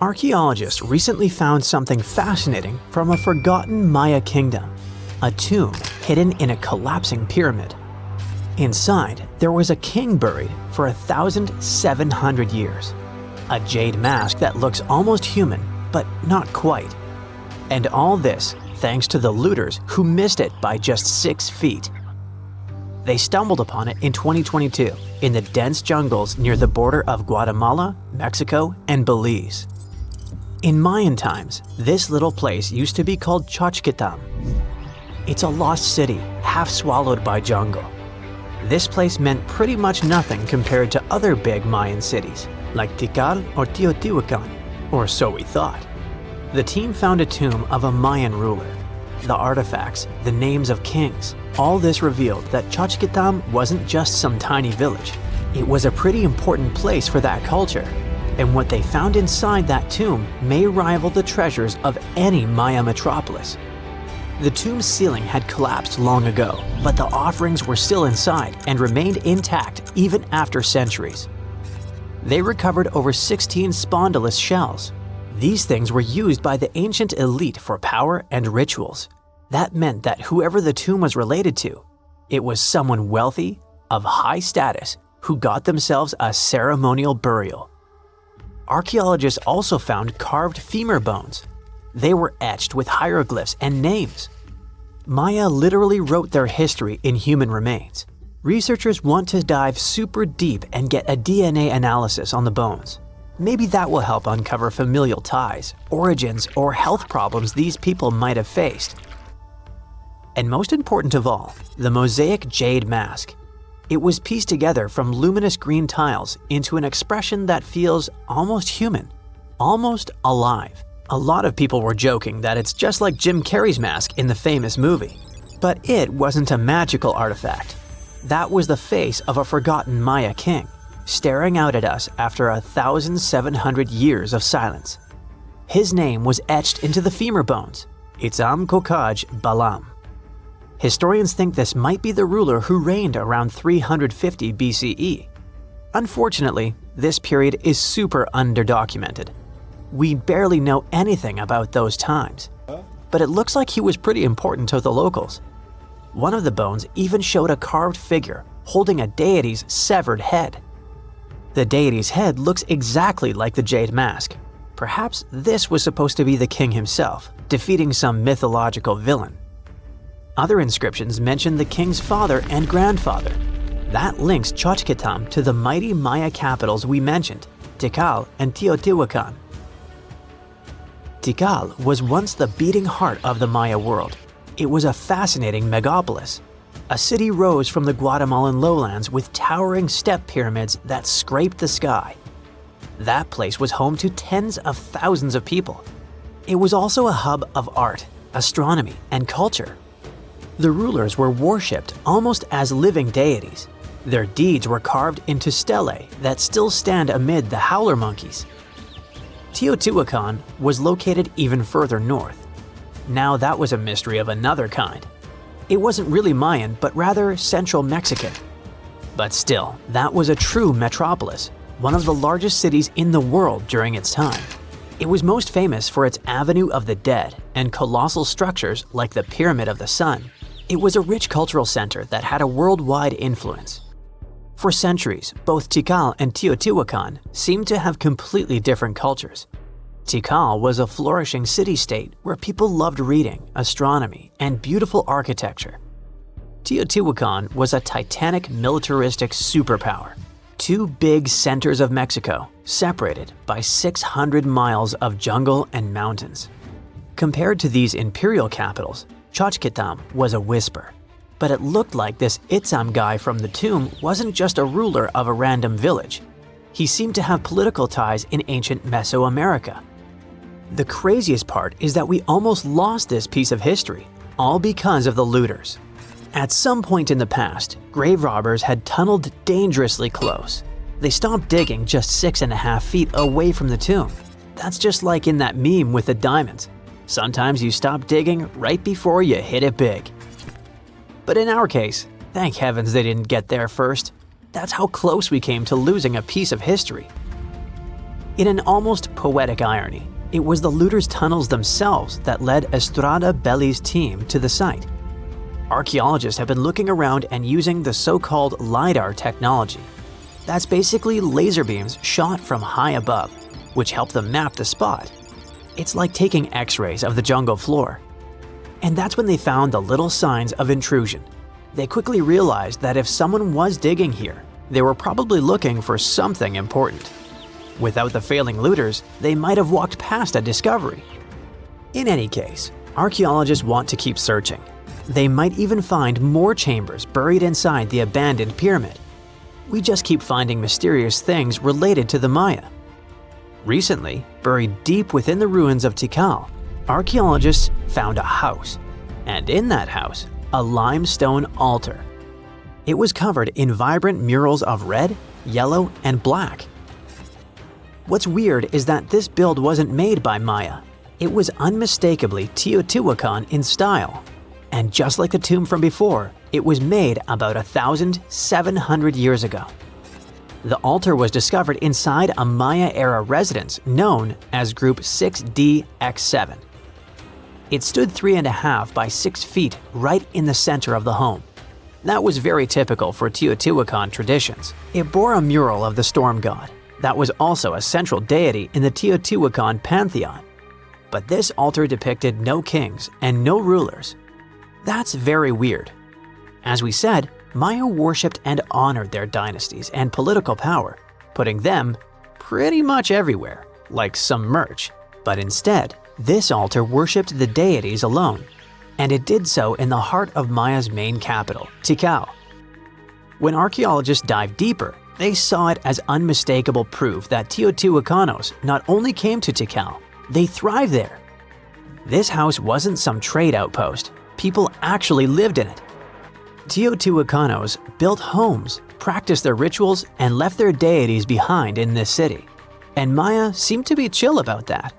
Archaeologists recently found something fascinating from a forgotten Maya kingdom, a tomb hidden in a collapsing pyramid. Inside, there was a king buried for 1,700 years, a jade mask that looks almost human, but not quite. And all this thanks to the looters who missed it by just 6 feet. They stumbled upon it in 2022 in the dense jungles near the border of Guatemala, Mexico, and Belize. In Mayan times, this little place used to be called Xochitlam. It's a lost city, half swallowed by jungle. This place meant pretty much nothing compared to other big Mayan cities, like Tikal or Teotihuacan, or so we thought. The team found a tomb of a Mayan ruler. The artifacts, the names of kings, all this revealed that Xochitlam wasn't just some tiny village. It was a pretty important place for that culture. And what they found inside that tomb may rival the treasures of any Maya metropolis. The tomb's ceiling had collapsed long ago, but the offerings were still inside and remained intact even after centuries. They recovered over 16 spondylus shells. These things were used by the ancient elite for power and rituals. That meant that whoever the tomb was related to, it was someone wealthy, of high status, who got themselves a ceremonial burial. Archaeologists also found carved femur bones. They were etched with hieroglyphs and names. Maya literally wrote their history in human remains. Researchers want to dive super deep and get a DNA analysis on the bones. Maybe that will help uncover familial ties, origins, or health problems these people might have faced. And most important of all, the mosaic jade mask. It was pieced together from luminous green tiles into an expression that feels almost human, almost alive. A lot of people were joking that it's just like Jim Carrey's mask in the famous movie. But it wasn't a magical artifact. That was the face of a forgotten Maya king, staring out at us after 1,700 years of silence. His name was etched into the femur bones, Itzam Kokaj Balam. Historians think this might be the ruler who reigned around 350 BCE. Unfortunately, this period is super underdocumented. We barely know anything about those times, but it looks like he was pretty important to the locals. One of the bones even showed a carved figure holding a deity's severed head. The deity's head looks exactly like the jade mask. Perhaps this was supposed to be the king himself, defeating some mythological villain. Other inscriptions mention the king's father and grandfather. That links Xochitlam to the mighty Maya capitals we mentioned, Tikal and Teotihuacan. Tikal was once the beating heart of the Maya world. It was a fascinating megapolis. A city rose from the Guatemalan lowlands with towering step pyramids that scraped the sky. That place was home to tens of thousands of people. It was also a hub of art, astronomy, and culture. The rulers were worshipped almost as living deities. Their deeds were carved into stelae that still stand amid the howler monkeys. Teotihuacan was located even further north. Now that was a mystery of another kind. It wasn't really Mayan, but rather Central Mexican. But still, that was a true metropolis, one of the largest cities in the world during its time. It was most famous for its Avenue of the Dead and colossal structures like the Pyramid of the Sun. It was a rich cultural center that had a worldwide influence. For centuries, both Tikal and Teotihuacan seemed to have completely different cultures. Tikal was a flourishing city-state where people loved reading, astronomy, and beautiful architecture. Teotihuacan was a titanic militaristic superpower. Two big centers of Mexico, separated by 600 miles of jungle and mountains. Compared to these imperial capitals, Xochitlam was a whisper. But it looked like this Itzam guy from the tomb wasn't just a ruler of a random village. He seemed to have political ties in ancient Mesoamerica. The craziest part is that we almost lost this piece of history, all because of the looters. At some point in the past, grave robbers had tunneled dangerously close. They stopped digging just 6.5 feet away from the tomb. That's just like in that meme with the diamonds. Sometimes you stop digging right before you hit it big. But in our case, thank heavens they didn't get there first. That's how close we came to losing a piece of history. In an almost poetic irony, it was the looters' tunnels themselves that led Estrada Belli's team to the site. Archaeologists have been looking around and using the so-called LiDAR technology. That's basically laser beams shot from high above, which help them map the spot. It's like taking X-rays of the jungle floor. And that's when they found the little signs of intrusion. They quickly realized that if someone was digging here, they were probably looking for something important. Without the failing looters, they might have walked past a discovery. In any case, archaeologists want to keep searching. They might even find more chambers buried inside the abandoned pyramid. We just keep finding mysterious things related to the Maya. Recently, buried deep within the ruins of Tikal, archaeologists found a house. And in that house, a limestone altar. It was covered in vibrant murals of red, yellow, and black. What's weird is that this build wasn't made by Maya. It was unmistakably Teotihuacan in style. And just like the tomb from before, it was made about 1,700 years ago. The altar was discovered inside a Maya-era residence known as Group 6DX7. It stood 3.5 by 6 feet right in the center of the home. That was very typical for Teotihuacan traditions. It bore a mural of the storm god. That was also a central deity in the Teotihuacan pantheon. But this altar depicted no kings and no rulers. That's very weird. As we said, Maya worshipped and honored their dynasties and political power, putting them pretty much everywhere, like some merch. But instead, this altar worshipped the deities alone, and it did so in the heart of Maya's main capital, Tikal. When archaeologists dived deeper, they saw it as unmistakable proof that Teotihuacanos not only came to Tikal, they thrived there. This house wasn't some trade outpost. People actually lived in it. Teotihuacanos built homes, practiced their rituals, and left their deities behind in this city. And Maya seemed to be chill about that.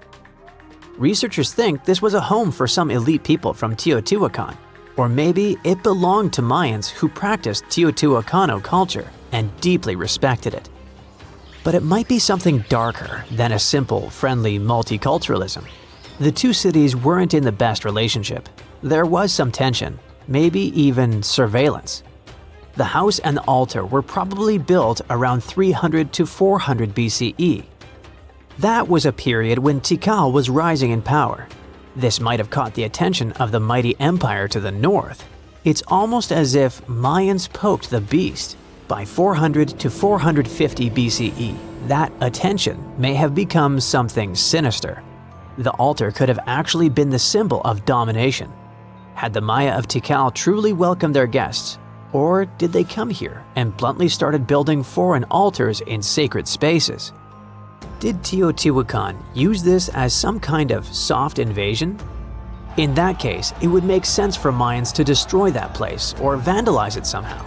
Researchers think this was a home for some elite people from Teotihuacan, or maybe it belonged to Mayans who practiced Teotihuacano culture and deeply respected it. But it might be something darker than a simple, friendly multiculturalism. The two cities weren't in the best relationship. There was some tension, maybe even surveillance. The house and the altar were probably built around 300 to 400 BCE. That was a period when Tikal was rising in power. This might have caught the attention of the mighty empire to the north. It's almost as if Mayans poked the beast. By 400 to 450 BCE, that attention may have become something sinister. The altar could have actually been the symbol of domination. Had the Maya of Tikal truly welcomed their guests, or did they come here and bluntly started building foreign altars in sacred spaces? Did Teotihuacan use this as some kind of soft invasion? In that case, it would make sense for Mayans to destroy that place or vandalize it somehow.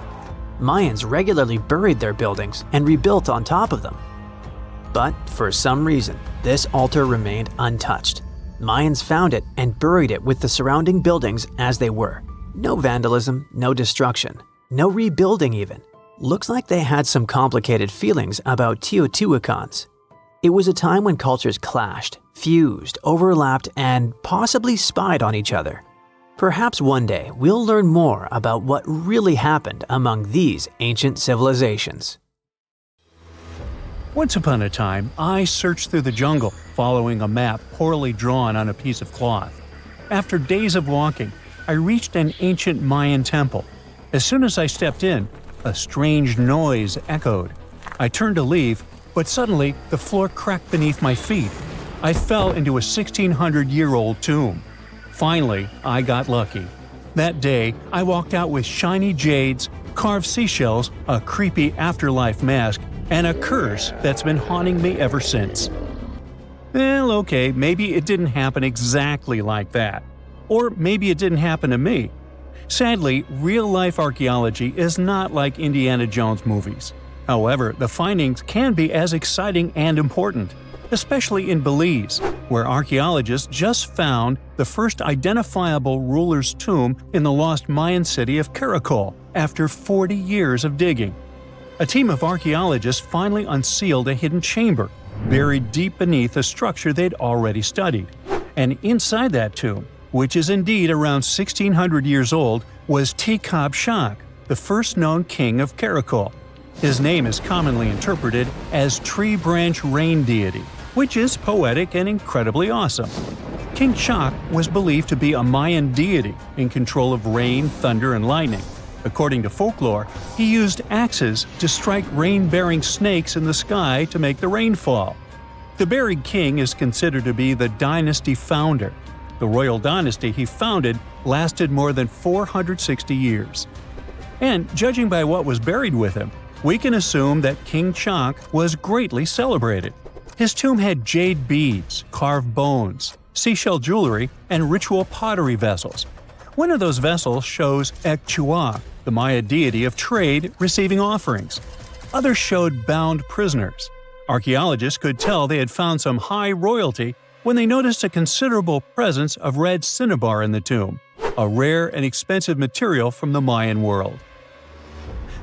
Mayans regularly buried their buildings and rebuilt on top of them. But for some reason, this altar remained untouched. Mayans found it and buried it with the surrounding buildings as they were. No vandalism, no destruction, no rebuilding even. Looks like they had some complicated feelings about Teotihuacans. It was a time when cultures clashed, fused, overlapped, and possibly spied on each other. Perhaps one day we'll learn more about what really happened among these ancient civilizations. Once upon a time, I searched through the jungle, following a map poorly drawn on a piece of cloth. After days of walking, I reached an ancient Mayan temple. As soon as I stepped in, a strange noise echoed. I turned to leave, but suddenly the floor cracked beneath my feet. I fell into a 1,600-year-old tomb. Finally, I got lucky. That day, I walked out with shiny jades, carved seashells, a creepy afterlife mask, and a curse that's been haunting me ever since. Well, okay, maybe it didn't happen exactly like that. Or maybe it didn't happen to me. Sadly, real-life archaeology is not like Indiana Jones movies. However, the findings can be as exciting and important, especially in Belize, where archaeologists just found the first identifiable ruler's tomb in the lost Mayan city of Caracol after 40 years of digging. A team of archaeologists finally unsealed a hidden chamber, buried deep beneath a structure they'd already studied. And inside that tomb, which is indeed around 1600 years old, was Shak, the first known king of Karakol. His name is commonly interpreted as Tree Branch Rain Deity, which is poetic and incredibly awesome. King Shak was believed to be a Mayan deity in control of rain, thunder, and lightning. According to folklore, he used axes to strike rain-bearing snakes in the sky to make the rain fall. The buried king is considered to be the dynasty founder. The royal dynasty he founded lasted more than 460 years. And judging by what was buried with him, we can assume that King Shak was greatly celebrated. His tomb had jade beads, carved bones, seashell jewelry, and ritual pottery vessels. One of those vessels shows Ekchua, the Maya deity of trade, receiving offerings. Others showed bound prisoners. Archaeologists could tell they had found some high royalty when they noticed a considerable presence of red cinnabar in the tomb, a rare and expensive material from the Mayan world.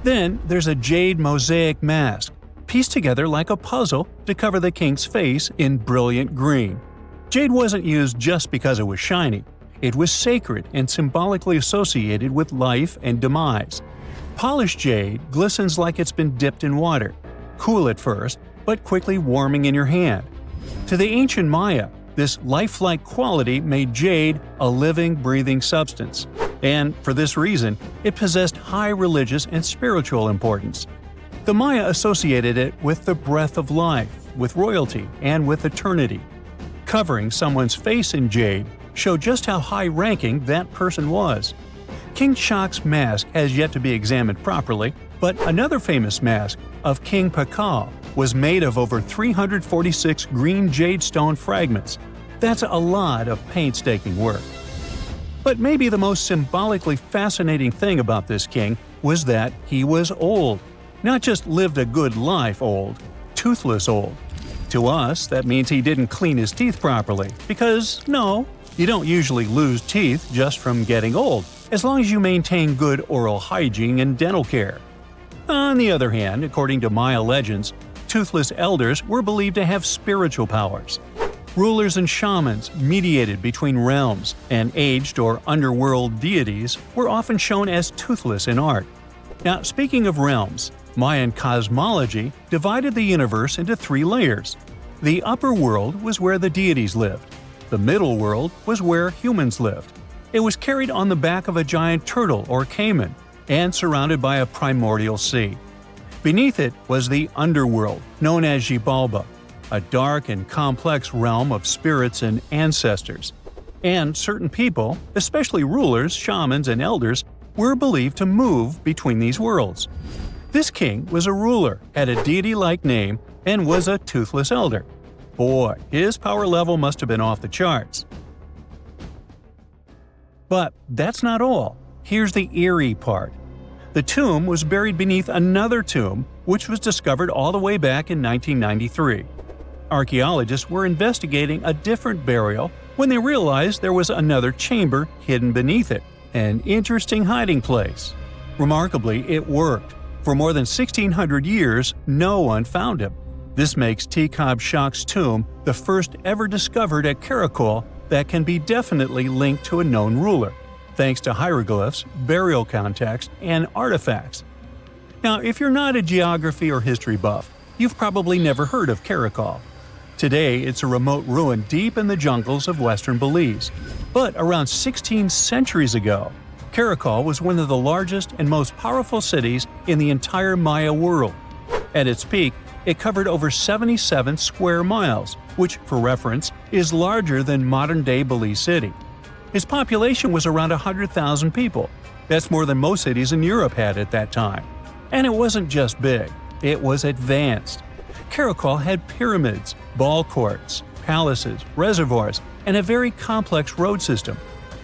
Then there's a jade mosaic mask, pieced together like a puzzle to cover the king's face in brilliant green. Jade wasn't used just because it was shiny. It was sacred and symbolically associated with life and demise. Polished jade glistens like it's been dipped in water, cool at first, but quickly warming in your hand. To the ancient Maya, this lifelike quality made jade a living, breathing substance. And for this reason, it possessed high religious and spiritual importance. The Maya associated it with the breath of life, with royalty, and with eternity. Covering someone's face in jade showed just how high-ranking that person was. King Shak's mask has yet to be examined properly, but another famous mask of King Pakal was made of over 346 green jade stone fragments. That's a lot of painstaking work. But maybe the most symbolically fascinating thing about this king was that he was old. Not just lived a good life old, toothless old. To us, that means he didn't clean his teeth properly, because no, you don't usually lose teeth just from getting old, as long as you maintain good oral hygiene and dental care. On the other hand, according to Maya legends, toothless elders were believed to have spiritual powers. Rulers and shamans mediated between realms, and aged or underworld deities were often shown as toothless in art. Now, speaking of realms, Mayan cosmology divided the universe into three layers. The upper world was where the deities lived. The middle world was where humans lived. It was carried on the back of a giant turtle or caiman, and surrounded by a primordial sea. Beneath it was the underworld, known as Xibalba, a dark and complex realm of spirits and ancestors. And certain people, especially rulers, shamans, and elders, were believed to move between these worlds. This king was a ruler, had a deity-like name, and was a toothless elder. Boy, his power level must have been off the charts. But that's not all. Here's the eerie part. The tomb was buried beneath another tomb, which was discovered all the way back in 1993. Archaeologists were investigating a different burial when they realized there was another chamber hidden beneath it, an interesting hiding place. Remarkably, it worked. For more than 1,600 years, no one found him. This makes Shak's tomb the first ever discovered at Karakol that can be definitely linked to a known ruler, thanks to hieroglyphs, burial context, and artifacts. Now, if you're not a geography or history buff, you've probably never heard of Karakol. Today, it's a remote ruin deep in the jungles of western Belize. But around 16 centuries ago, Karakol was one of the largest and most powerful cities in the entire Maya world. At its peak, it covered over 77 square miles, which, for reference, is larger than modern-day Belize City. Its population was around 100,000 people. That's more than most cities in Europe had at that time. And it wasn't just big, it was advanced. Karakol had pyramids, ball courts, palaces, reservoirs, and a very complex road system.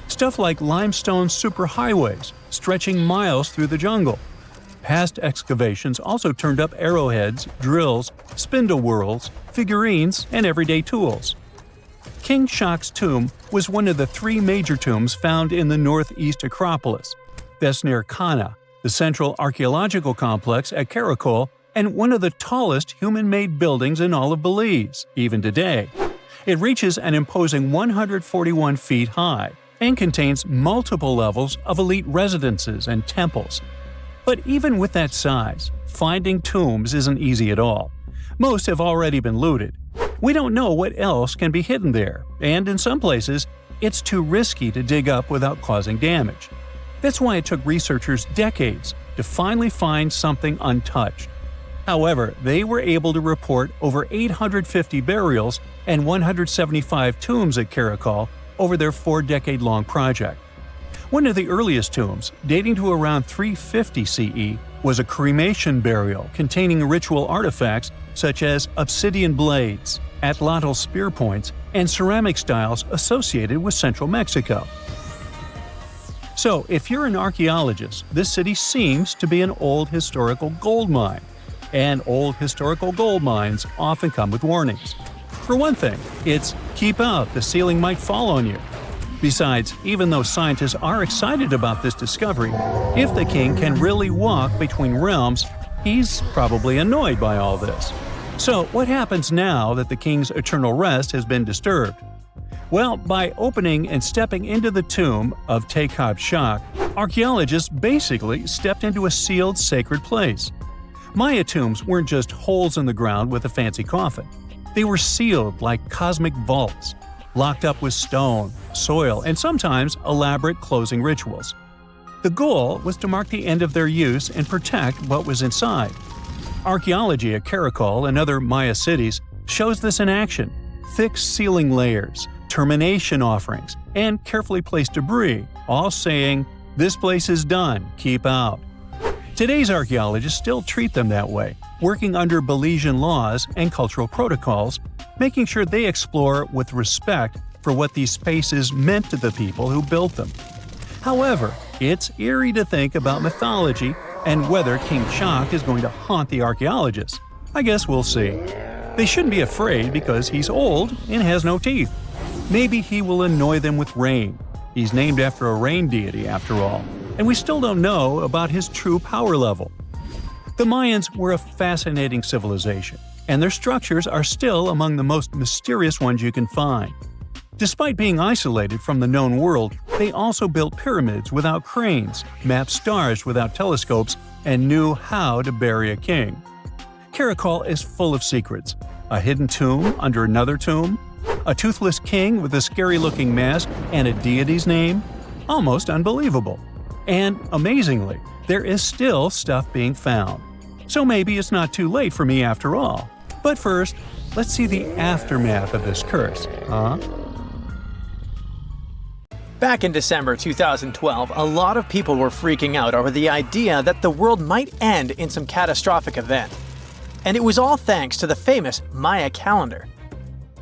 Stuff like limestone superhighways stretching miles through the jungle. Past excavations also turned up arrowheads, drills, spindle whorls, figurines, and everyday tools. King Shak's tomb was one of the three major tombs found in the northeast Acropolis. That's near Kana, the central archaeological complex at Karakol, and one of the tallest human-made buildings in all of Belize, even today. It reaches an imposing 141 feet high and contains multiple levels of elite residences and temples. But even with that size, finding tombs isn't easy at all. Most have already been looted. We don't know what else can be hidden there, and in some places, it's too risky to dig up without causing damage. That's why it took researchers decades to finally find something untouched. However, they were able to report over 850 burials and 175 tombs at Karakol over their 4-decade-long project. One of the earliest tombs, dating to around 350 CE, was a cremation burial containing ritual artifacts such as obsidian blades, atlatl spear points, and ceramic styles associated with central Mexico. So, if you're an archaeologist, this city seems to be an old historical gold mine. And old historical gold mines often come with warnings. For one thing, it's "keep out, the ceiling might fall on you." Besides, even though scientists are excited about this discovery, if the king can really walk between realms, he's probably annoyed by all this. So what happens now that the king's eternal rest has been disturbed? Well, by opening and stepping into the tomb of Tekab Shak, archaeologists basically stepped into a sealed sacred place. Maya tombs weren't just holes in the ground with a fancy coffin. They were sealed like cosmic vaults, locked up with stone, soil, and sometimes elaborate closing rituals. The goal was to mark the end of their use and protect what was inside. Archaeology at Karakol and other Maya cities shows this in action: thick ceiling layers, termination offerings, and carefully placed debris, all saying, "This place is done, keep out." Today's archaeologists still treat them that way, working under Belizean laws and cultural protocols, making sure they explore with respect for what these spaces meant to the people who built them. However, it's eerie to think about mythology and whether King Shak is going to haunt the archaeologists. I guess we'll see. They shouldn't be afraid because he's old and has no teeth. Maybe he will annoy them with rain. He's named after a rain deity, after all, and we still don't know about his true power level. The Mayans were a fascinating civilization, and their structures are still among the most mysterious ones you can find. Despite being isolated from the known world, they also built pyramids without cranes, mapped stars without telescopes, and knew how to bury a king. Karakol is full of secrets: a hidden tomb under another tomb, a toothless king with a scary-looking mask and a deity's name. Almost unbelievable. And amazingly, there is still stuff being found. So maybe it's not too late for me after all. But first, let's see the aftermath of this curse, huh? Back in December 2012, a lot of people were freaking out over the idea that the world might end in some catastrophic event. And it was all thanks to the famous Maya calendar.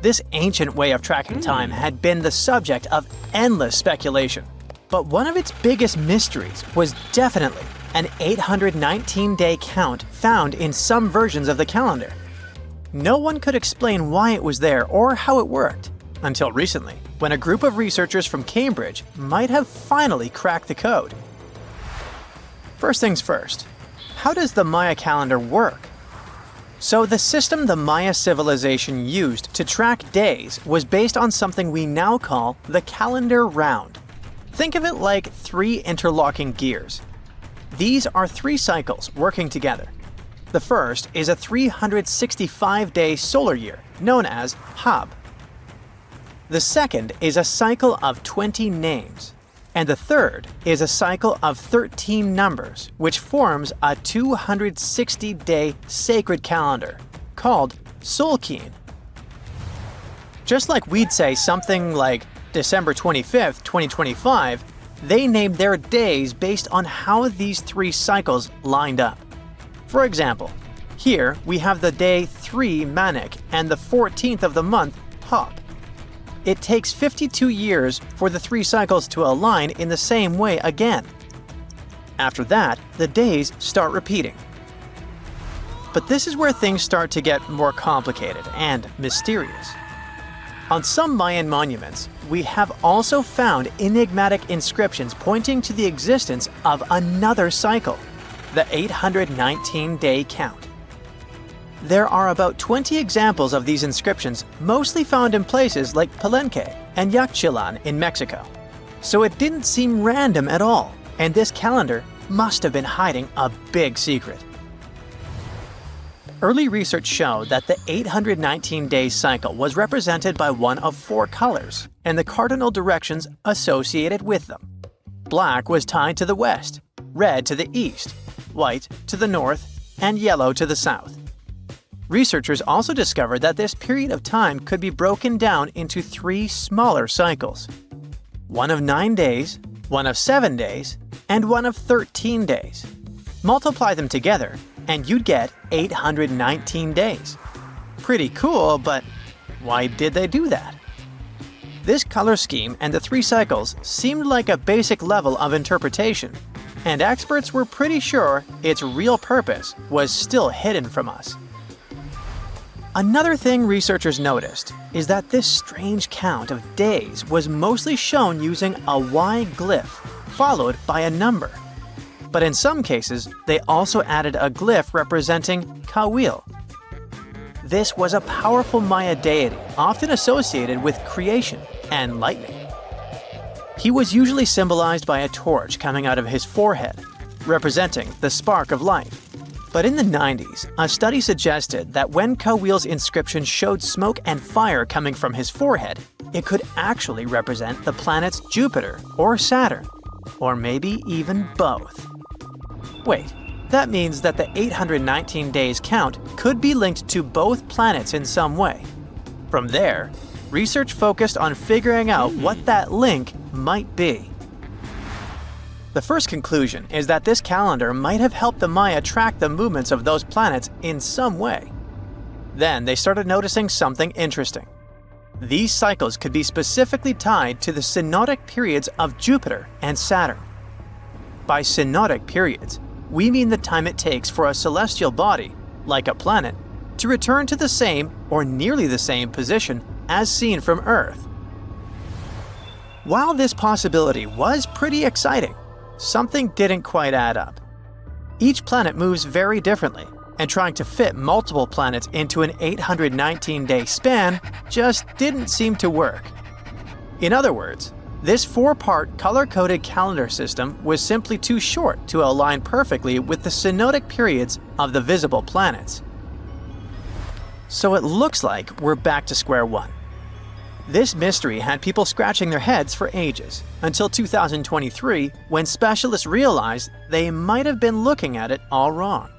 This ancient way of tracking time had been the subject of endless speculation. But one of its biggest mysteries was definitely an 819-day count found in some versions of the calendar. No one could explain why it was there or how it worked, until recently, when a group of researchers from Cambridge might have finally cracked the code. First things first, how does the Maya calendar work? So the system the Maya civilization used to track days was based on something we now call the calendar round. Think of it like 3 interlocking gears. These are 3 cycles working together. The first is a 365-day solar year, known as Hab. The second is a cycle of 20 names. And the third is a cycle of 13 numbers, which forms a 260-day sacred calendar, called Solkeen. Just like we'd say something like December 25th, 2025, they named their days based on how these 3 cycles lined up. For example, here we have the day 3 Manik and the 14th of the month Hop. It takes 52 years for the 3 cycles to align in the same way again. After that, the days start repeating. But this is where things start to get more complicated and mysterious. On some Mayan monuments, we have also found enigmatic inscriptions pointing to the existence of another cycle, the 819-day count. There are about 20 examples of these inscriptions, mostly found in places like Palenque and Yaxchilan in Mexico. So it didn't seem random at all, and this calendar must have been hiding a big secret. Early research showed that the 819-day cycle was represented by one of 4 colors and the cardinal directions associated with them. Black was tied to the west, red to the east, white to the north, and yellow to the south. Researchers also discovered that this period of time could be broken down into 3 smaller cycles: one of 9 days, one of 7 days, and one of 13 days. Multiply them together, and you'd get 819 days. Pretty cool, but why did they do that? This color scheme and the 3 cycles seemed like a basic level of interpretation, and experts were pretty sure its real purpose was still hidden from us. Another thing researchers noticed is that this strange count of days was mostly shown using a Y glyph, followed by a number. But in some cases, they also added a glyph representing Kawil. This was a powerful Maya deity, often associated with creation and lightning. He was usually symbolized by a torch coming out of his forehead, representing the spark of life. But in the 90s, a study suggested that when Kawil's inscription showed smoke and fire coming from his forehead, it could actually represent the planets Jupiter or Saturn, or maybe even both. Wait, that means that the 819 days count could be linked to both planets in some way. From there, research focused on figuring out what that link might be. The first conclusion is that this calendar might have helped the Maya track the movements of those planets in some way. Then they started noticing something interesting. These cycles could be specifically tied to the synodic periods of Jupiter and Saturn. By synodic periods, we mean the time it takes for a celestial body, like a planet, to return to the same or nearly the same position as seen from Earth. While this possibility was pretty exciting, something didn't quite add up. Each planet moves very differently, and trying to fit multiple planets into an 819-day span just didn't seem to work. In other words, this 4-part color-coded calendar system was simply too short to align perfectly with the synodic periods of the visible planets. So it looks like we're back to square one. This mystery had people scratching their heads for ages, until 2023, when specialists realized they might have been looking at it all wrong.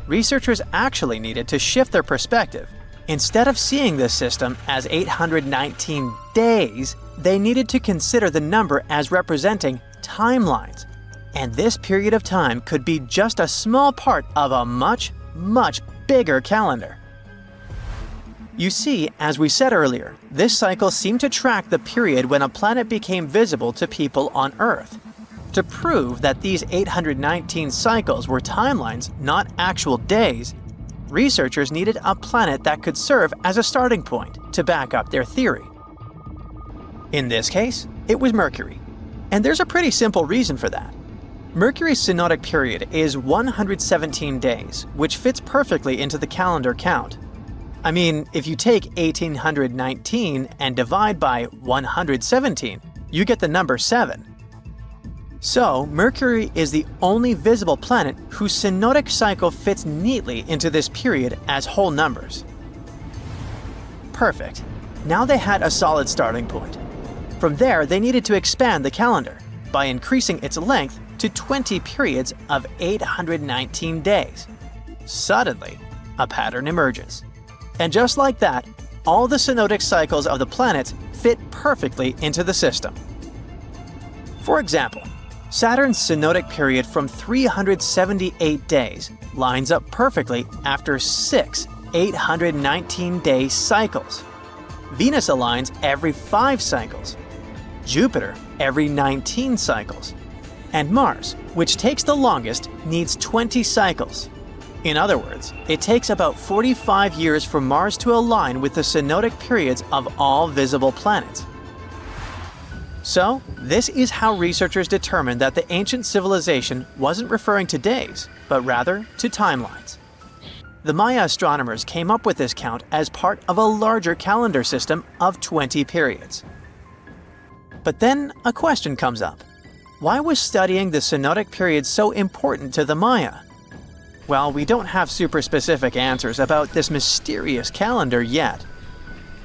Researchers actually needed to shift their perspective. Instead of seeing this system as 819 days, they needed to consider the number as representing timelines. And this period of time could be just a small part of a much, much bigger calendar. You see, as we said earlier, this cycle seemed to track the period when a planet became visible to people on Earth. To prove that these 819 cycles were timelines, not actual days, researchers needed a planet that could serve as a starting point to back up their theory. In this case, it was Mercury. And there's a pretty simple reason for that. Mercury's synodic period is 117 days, which fits perfectly into the calendar count. I mean, if you take 1819 and divide by 117, you get the number 7. So, Mercury is the only visible planet whose synodic cycle fits neatly into this period as whole numbers. Perfect. Now they had a solid starting point. From there, they needed to expand the calendar by increasing its length to 20 periods of 819 days. Suddenly, a pattern emerges. And just like that, all the synodic cycles of the planets fit perfectly into the system. For example, Saturn's synodic period from 378 days lines up perfectly after 6 819-day cycles. Venus aligns every 5 cycles, Jupiter every 19 cycles, and Mars, which takes the longest, needs 20 cycles. In other words, it takes about 45 years for Mars to align with the synodic periods of all visible planets. So, this is how researchers determined that the ancient civilization wasn't referring to days, but rather to timelines. The Maya astronomers came up with this count as part of a larger calendar system of 20 periods. But then a question comes up. Why was studying the synodic period so important to the Maya? Well, we don't have super specific answers about this mysterious calendar yet.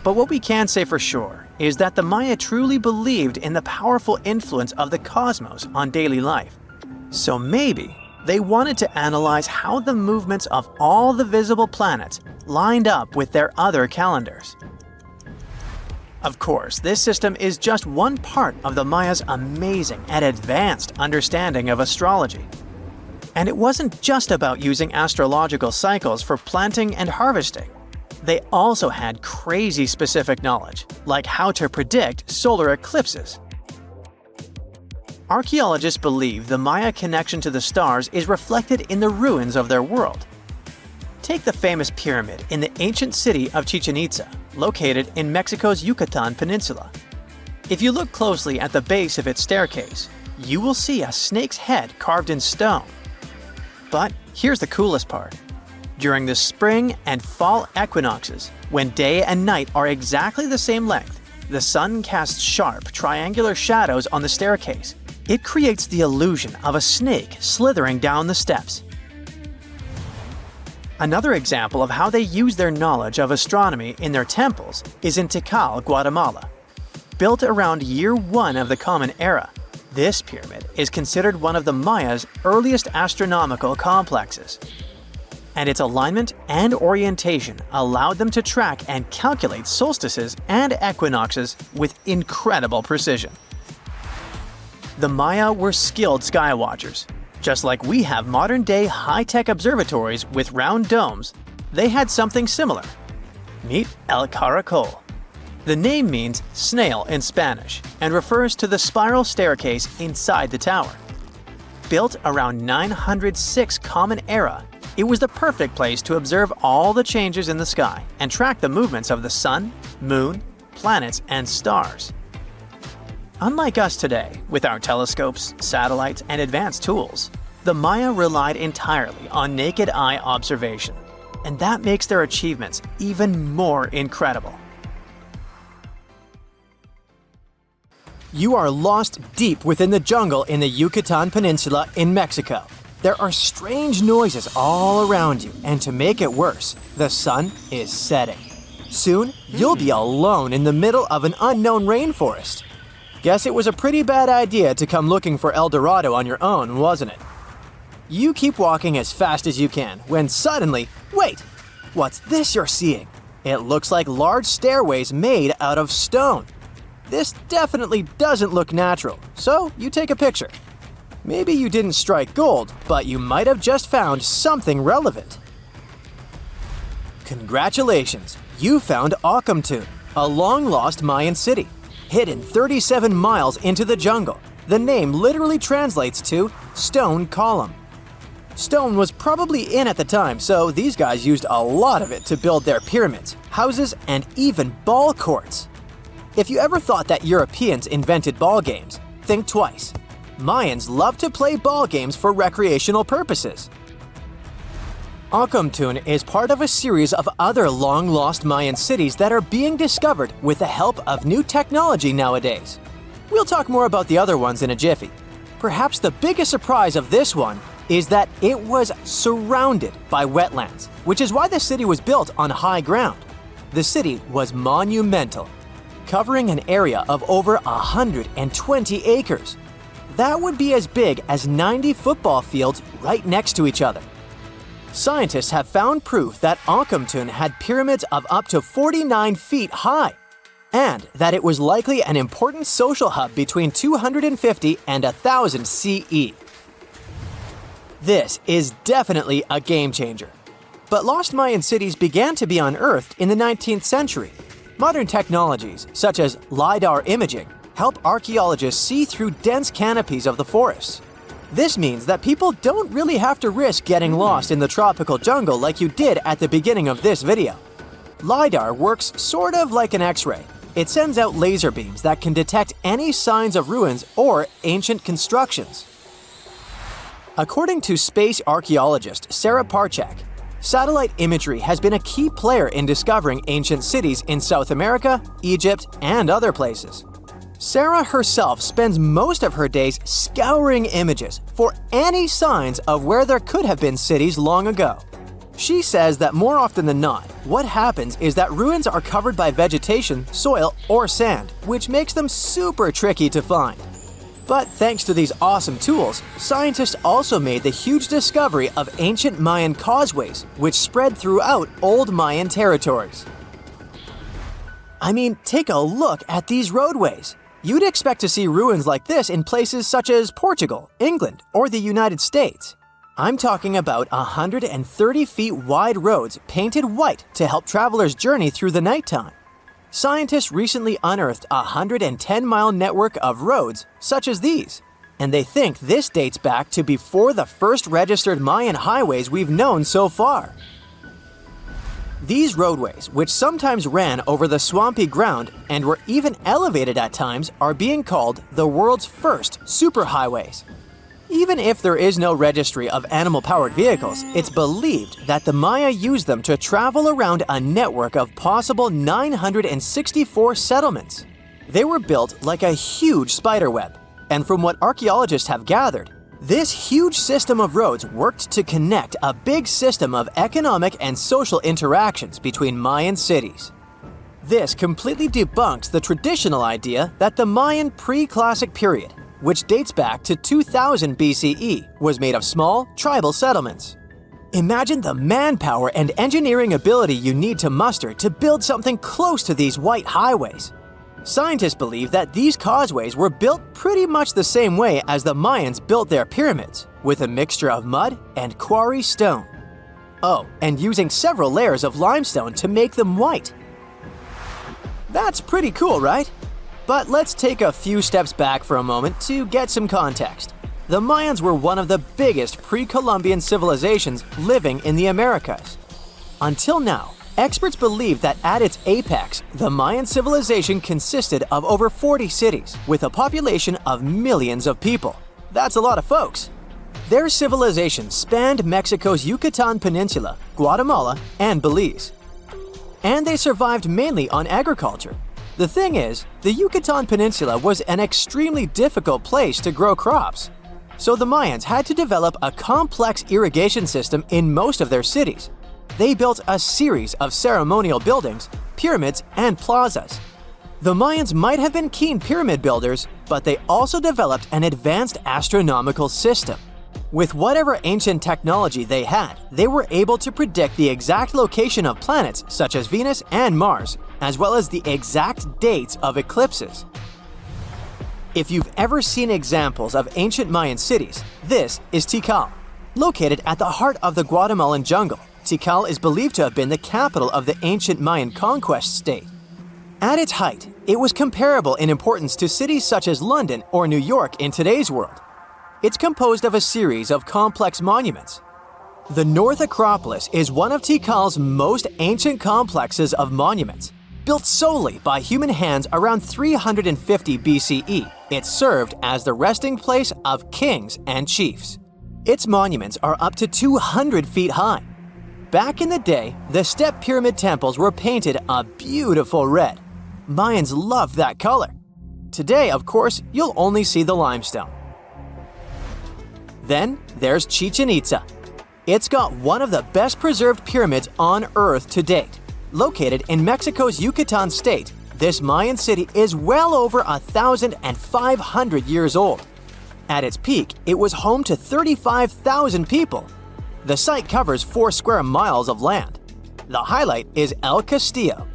But what we can say for sure is that the Maya truly believed in the powerful influence of the cosmos on daily life. So maybe they wanted to analyze how the movements of all the visible planets lined up with their other calendars. Of course, this system is just one part of the Maya's amazing and advanced understanding of astrology. And it wasn't just about using astrological cycles for planting and harvesting. They also had crazy specific knowledge, like how to predict solar eclipses. Archaeologists believe the Maya connection to the stars is reflected in the ruins of their world. Take the famous pyramid in the ancient city of Chichen Itza, located in Mexico's Yucatan Peninsula. If you look closely at the base of its staircase, you will see a snake's head carved in stone. But here's the coolest part. During the spring and fall equinoxes, when day and night are exactly the same length, the sun casts sharp, triangular shadows on the staircase. It creates the illusion of a snake slithering down the steps. Another example of how they use their knowledge of astronomy in their temples is in Tikal, Guatemala. Built around year 1 of the Common Era, this pyramid is considered one of the Maya's earliest astronomical complexes. And its alignment and orientation allowed them to track and calculate solstices and equinoxes with incredible precision. The Maya were skilled skywatchers. Just like we have modern-day high-tech observatories with round domes, they had something similar. Meet El Caracol. The name means snail in Spanish and refers to the spiral staircase inside the tower. Built around 906 Common Era, it was the perfect place to observe all the changes in the sky and track the movements of the sun, moon, planets, and stars. Unlike us today, with our telescopes, satellites, and advanced tools, the Maya relied entirely on naked eye observation, and that makes their achievements even more incredible. You are lost deep within the jungle in the Yucatan Peninsula in Mexico. There are strange noises all around you, and to make it worse, the sun is setting. Soon, you'll be alone in the middle of an unknown rainforest. Guess it was a pretty bad idea to come looking for El Dorado on your own, wasn't it? You keep walking as fast as you can when suddenly, wait! What's this you're seeing? It looks like large stairways made out of stone. This definitely doesn't look natural, so you take a picture. Maybe you didn't strike gold, but you might have just found something relevant. Congratulations! You found Untouched, a long-lost Mayan city. Hidden 37 miles into the jungle, the name literally translates to stone column. Stone was probably in at the time, so these guys used a lot of it to build their pyramids, houses, and even ball courts. If you ever thought that Europeans invented ball games, think twice. Mayans love to play ball games for recreational purposes. Untouched is part of a series of other long-lost Mayan cities that are being discovered with the help of new technology nowadays. We'll talk more about the other ones in a jiffy. Perhaps the biggest surprise of this one is that it was surrounded by wetlands, which is why the city was built on high ground. The city was monumental, covering an area of over 120 acres. That would be as big as 90 football fields right next to each other. Scientists have found proof that Untouched had pyramids of up to 49 feet high, and that it was likely an important social hub between 250 and 1000 CE. This is definitely a game changer. But lost Mayan cities began to be unearthed in the 19th century. Modern technologies, such as LiDAR imaging, help archaeologists see through dense canopies of the forests. This means that people don't really have to risk getting lost in the tropical jungle like you did at the beginning of this video. LiDAR works sort of like an X-ray. It sends out laser beams that can detect any signs of ruins or ancient constructions. According to space archaeologist Sarah Parchak, Satellite imagery has been a key player in discovering ancient cities in South America, Egypt, and other places. Sarah herself spends most of her days scouring images for any signs of where there could have been cities long ago. She says that more often than not, what happens is that ruins are covered by vegetation, soil, or sand, which makes them super tricky to find. But thanks to these awesome tools, scientists also made the huge discovery of ancient Mayan causeways, which spread throughout old Mayan territories. I mean, take a look at these roadways. You'd expect to see ruins like this in places such as Portugal, England, or the United States. I'm talking about 130 feet wide roads painted white to help travelers journey through the nighttime. Scientists recently unearthed a 110-mile network of roads such as these, and they think this dates back to before the first registered Mayan highways we've known so far. These roadways, which sometimes ran over the swampy ground and were even elevated at times, are being called the world's first superhighways. Even if there is no registry of animal-powered vehicles, it's believed that the Maya used them to travel around a network of possible 964 settlements. They were built like a huge spiderweb, and from what archaeologists have gathered, this huge system of roads worked to connect a big system of economic and social interactions between Mayan cities. This completely debunks the traditional idea that the Mayan pre-classic period, which dates back to 2000 BCE, was made of small, tribal settlements. Imagine the manpower and engineering ability you need to muster to build something close to these white highways. Scientists believe that these causeways were built pretty much the same way as the Mayans built their pyramids, with a mixture of mud and quarry stone. Oh, and using several layers of limestone to make them white. That's pretty cool, right? But let's take a few steps back for a moment to get some context. The Mayans were one of the biggest pre-Columbian civilizations living in the Americas. Until now, experts believe that at its apex, the Mayan civilization consisted of over 40 cities, with a population of millions of people. That's a lot of folks. Their civilization spanned Mexico's Yucatan Peninsula, Guatemala, and Belize. And they survived mainly on agriculture. The thing is, the Yucatan Peninsula was an extremely difficult place to grow crops. So the Mayans had to develop a complex irrigation system in most of their cities. They built a series of ceremonial buildings, pyramids, and plazas. The Mayans might have been keen pyramid builders, but they also developed an advanced astronomical system. With whatever ancient technology they had, they were able to predict the exact location of planets such as Venus and Mars, as well as the exact dates of eclipses. If you've ever seen examples of ancient Mayan cities, this is Tikal. Located at the heart of the Guatemalan jungle, Tikal is believed to have been the capital of the ancient Mayan conquest state. At its height, it was comparable in importance to cities such as London or New York in today's world. It's composed of a series of complex monuments. The North Acropolis is one of Tikal's most ancient complexes of monuments. Built solely by human hands around 350 BCE, it served as the resting place of kings and chiefs. Its monuments are up to 200 feet high. Back in the day, the step pyramid temples were painted a beautiful red. Mayans loved that color. Today, of course, you'll only see the limestone. Then there's Chichen Itza. It's got one of the best preserved pyramids on Earth to date. Located in Mexico's Yucatan state, this Mayan city is well over 1,500 years old. At its peak, it was home to 35,000 people. The site covers 4 square miles of land. The highlight is El Castillo,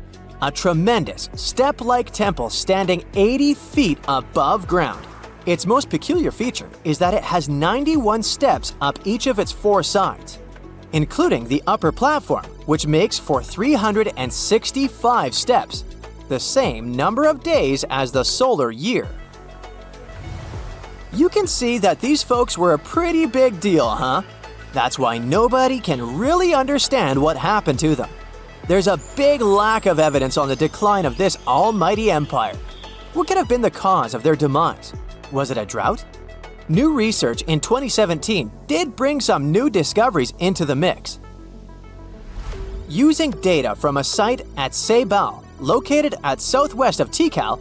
a tremendous step-like temple standing 80 feet above ground. Its most peculiar feature is that it has 91 steps up each of its 4 sides, including the upper platform, which makes for 365 steps, the same number of days as the solar year. You can see that these folks were a pretty big deal, huh? That's why nobody can really understand what happened to them. There's a big lack of evidence on the decline of this almighty empire. What could have been the cause of their demise? Was it a drought? New research in 2017 did bring some new discoveries into the mix. Using data from a site at Ceibal, located at southwest of Tikal,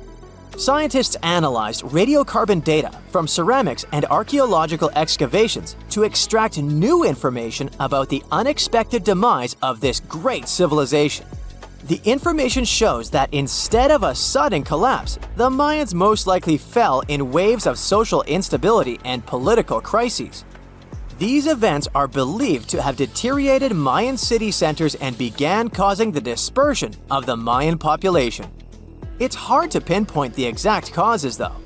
scientists analyzed radiocarbon data from ceramics and archaeological excavations to extract new information about the unexpected demise of this great civilization. The information shows that instead of a sudden collapse, the Mayans most likely fell in waves of social instability and political crises. These events are believed to have deteriorated Mayan city centers and began causing the dispersion of the Mayan population. It's hard to pinpoint the exact causes, though.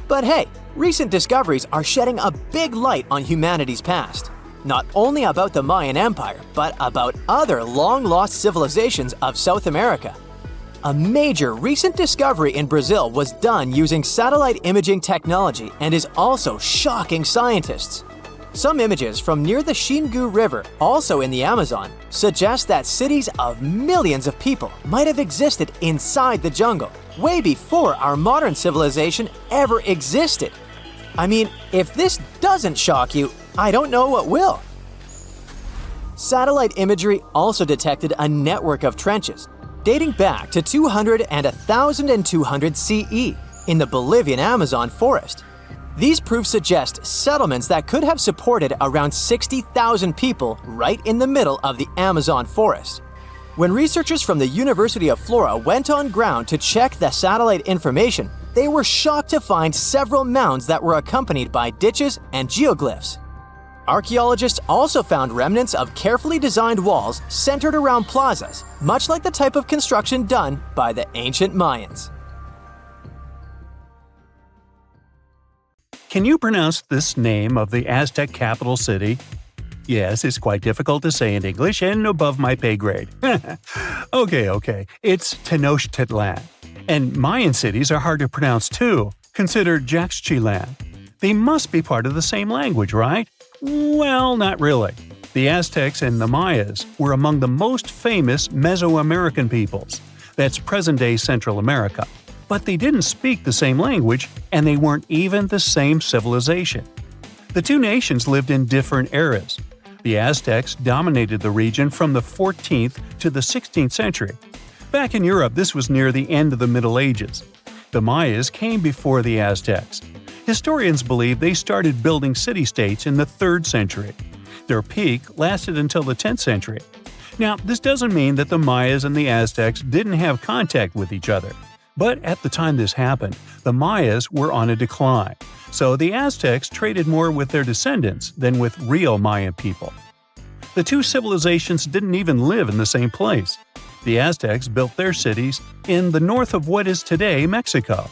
But hey, recent discoveries are shedding a big light on humanity's past. Not only about the Mayan Empire, but about other long-lost civilizations of South America. A major recent discovery in Brazil was done using satellite imaging technology and is also shocking scientists. Some images from near the Xingu River, also in the Amazon, suggest that cities of millions of people might have existed inside the jungle, way before our modern civilization ever existed. I mean, if this doesn't shock you, I don't know what will. Satellite imagery also detected a network of trenches dating back to 200 and 1200 CE in the Bolivian Amazon forest. These proofs suggest settlements that could have supported around 60,000 people right in the middle of the Amazon forest. When researchers from the University of Florida went on ground to check the satellite information, they were shocked to find several mounds that were accompanied by ditches and geoglyphs. Archaeologists also found remnants of carefully designed walls centered around plazas, much like the type of construction done by the ancient Mayans. Can you pronounce this name of the Aztec capital city? Yes, it's quite difficult to say in English and above my pay grade. Okay. It's Tenochtitlan. And Mayan cities are hard to pronounce too. Consider Jaxchilan. They must be part of the same language, right? Well, not really. The Aztecs and the Mayas were among the most famous Mesoamerican peoples. That's present-day Central America. But they didn't speak the same language, and they weren't even the same civilization. The two nations lived in different eras. The Aztecs dominated the region from the 14th to the 16th century. Back in Europe, this was near the end of the Middle Ages. The Mayas came before the Aztecs. Historians believe they started building city-states in the 3rd century. Their peak lasted until the 10th century. Now, this doesn't mean that the Mayas and the Aztecs didn't have contact with each other. But at the time this happened, the Mayas were on a decline, so the Aztecs traded more with their descendants than with real Mayan people. The two civilizations didn't even live in the same place. The Aztecs built their cities in the north of what is today Mexico.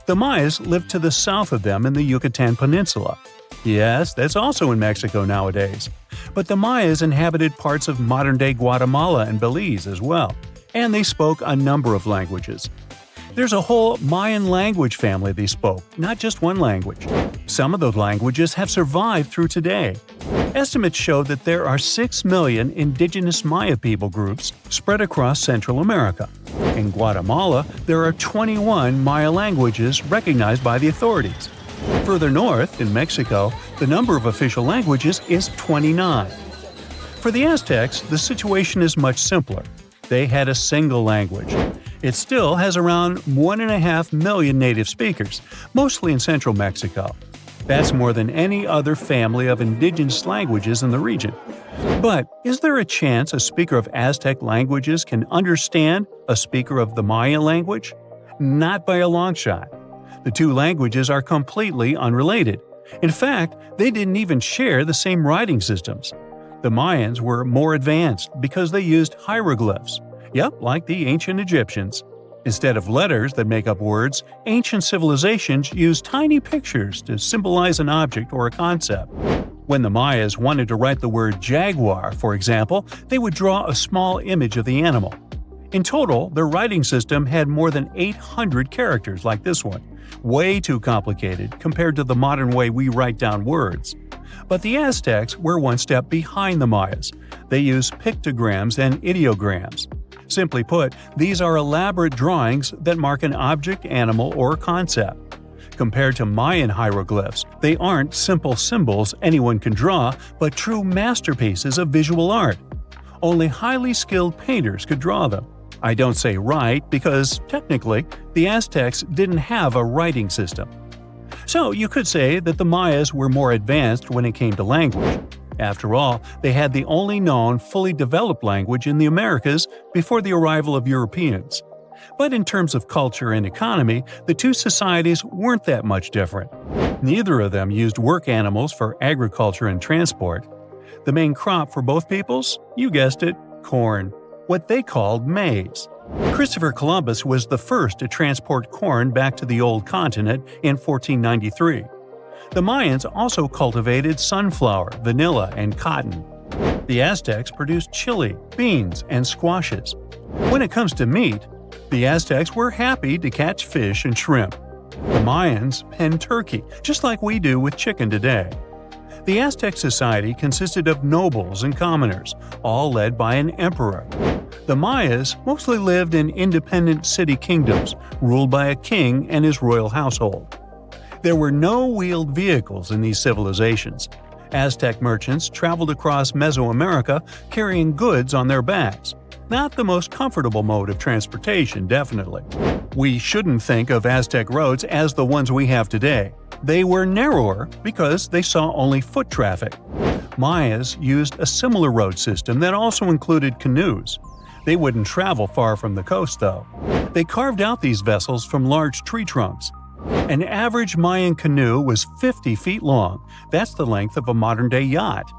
The Mayas lived to the south of them in the Yucatan Peninsula. Yes, that's also in Mexico nowadays. But the Mayas inhabited parts of modern-day Guatemala and Belize as well, and they spoke a number of languages. There's a whole Mayan language family they spoke, not just one language. Some of those languages have survived through today. Estimates show that there are 6 million indigenous Maya people groups spread across Central America. In Guatemala, there are 21 Maya languages recognized by the authorities. Further north, in Mexico, the number of official languages is 29. For the Aztecs, the situation is much simpler. They had a single language. It still has around 1.5 million native speakers, mostly in central Mexico. That's more than any other family of indigenous languages in the region. But is there a chance a speaker of Aztec languages can understand a speaker of the Maya language? Not by a long shot. The two languages are completely unrelated. In fact, they didn't even share the same writing systems. The Mayans were more advanced because they used hieroglyphs. Yep, like the ancient Egyptians. Instead of letters that make up words, ancient civilizations used tiny pictures to symbolize an object or a concept. When the Mayas wanted to write the word jaguar, for example, they would draw a small image of the animal. In total, their writing system had more than 800 characters like this one. Way too complicated compared to the modern way we write down words. But the Aztecs were one step behind the Mayas. They used pictograms and ideograms. Simply put, these are elaborate drawings that mark an object, animal, or concept. Compared to Mayan hieroglyphs, they aren't simple symbols anyone can draw, but true masterpieces of visual art. Only highly skilled painters could draw them. I don't say write because, technically, the Aztecs didn't have a writing system. So you could say that the Mayas were more advanced when it came to language. After all, they had the only known fully developed language in the Americas before the arrival of Europeans. But in terms of culture and economy, the two societies weren't that much different. Neither of them used work animals for agriculture and transport. The main crop for both peoples? You guessed it, corn. What they called maize. Christopher Columbus was the first to transport corn back to the old continent in 1493. The Mayans also cultivated sunflower, vanilla, and cotton. The Aztecs produced chili, beans, and squashes. When it comes to meat, the Aztecs were happy to catch fish and shrimp. The Mayans penned turkey, just like we do with chicken today. The Aztec society consisted of nobles and commoners, all led by an emperor. The Mayas mostly lived in independent city kingdoms, ruled by a king and his royal household. There were no wheeled vehicles in these civilizations. Aztec merchants traveled across Mesoamerica carrying goods on their backs. Not the most comfortable mode of transportation, definitely. We shouldn't think of Aztec roads as the ones we have today. They were narrower because they saw only foot traffic. Mayas used a similar road system that also included canoes. They wouldn't travel far from the coast, though. They carved out these vessels from large tree trunks. An average Mayan canoe was 50 feet long. That's the length of a modern-day yacht.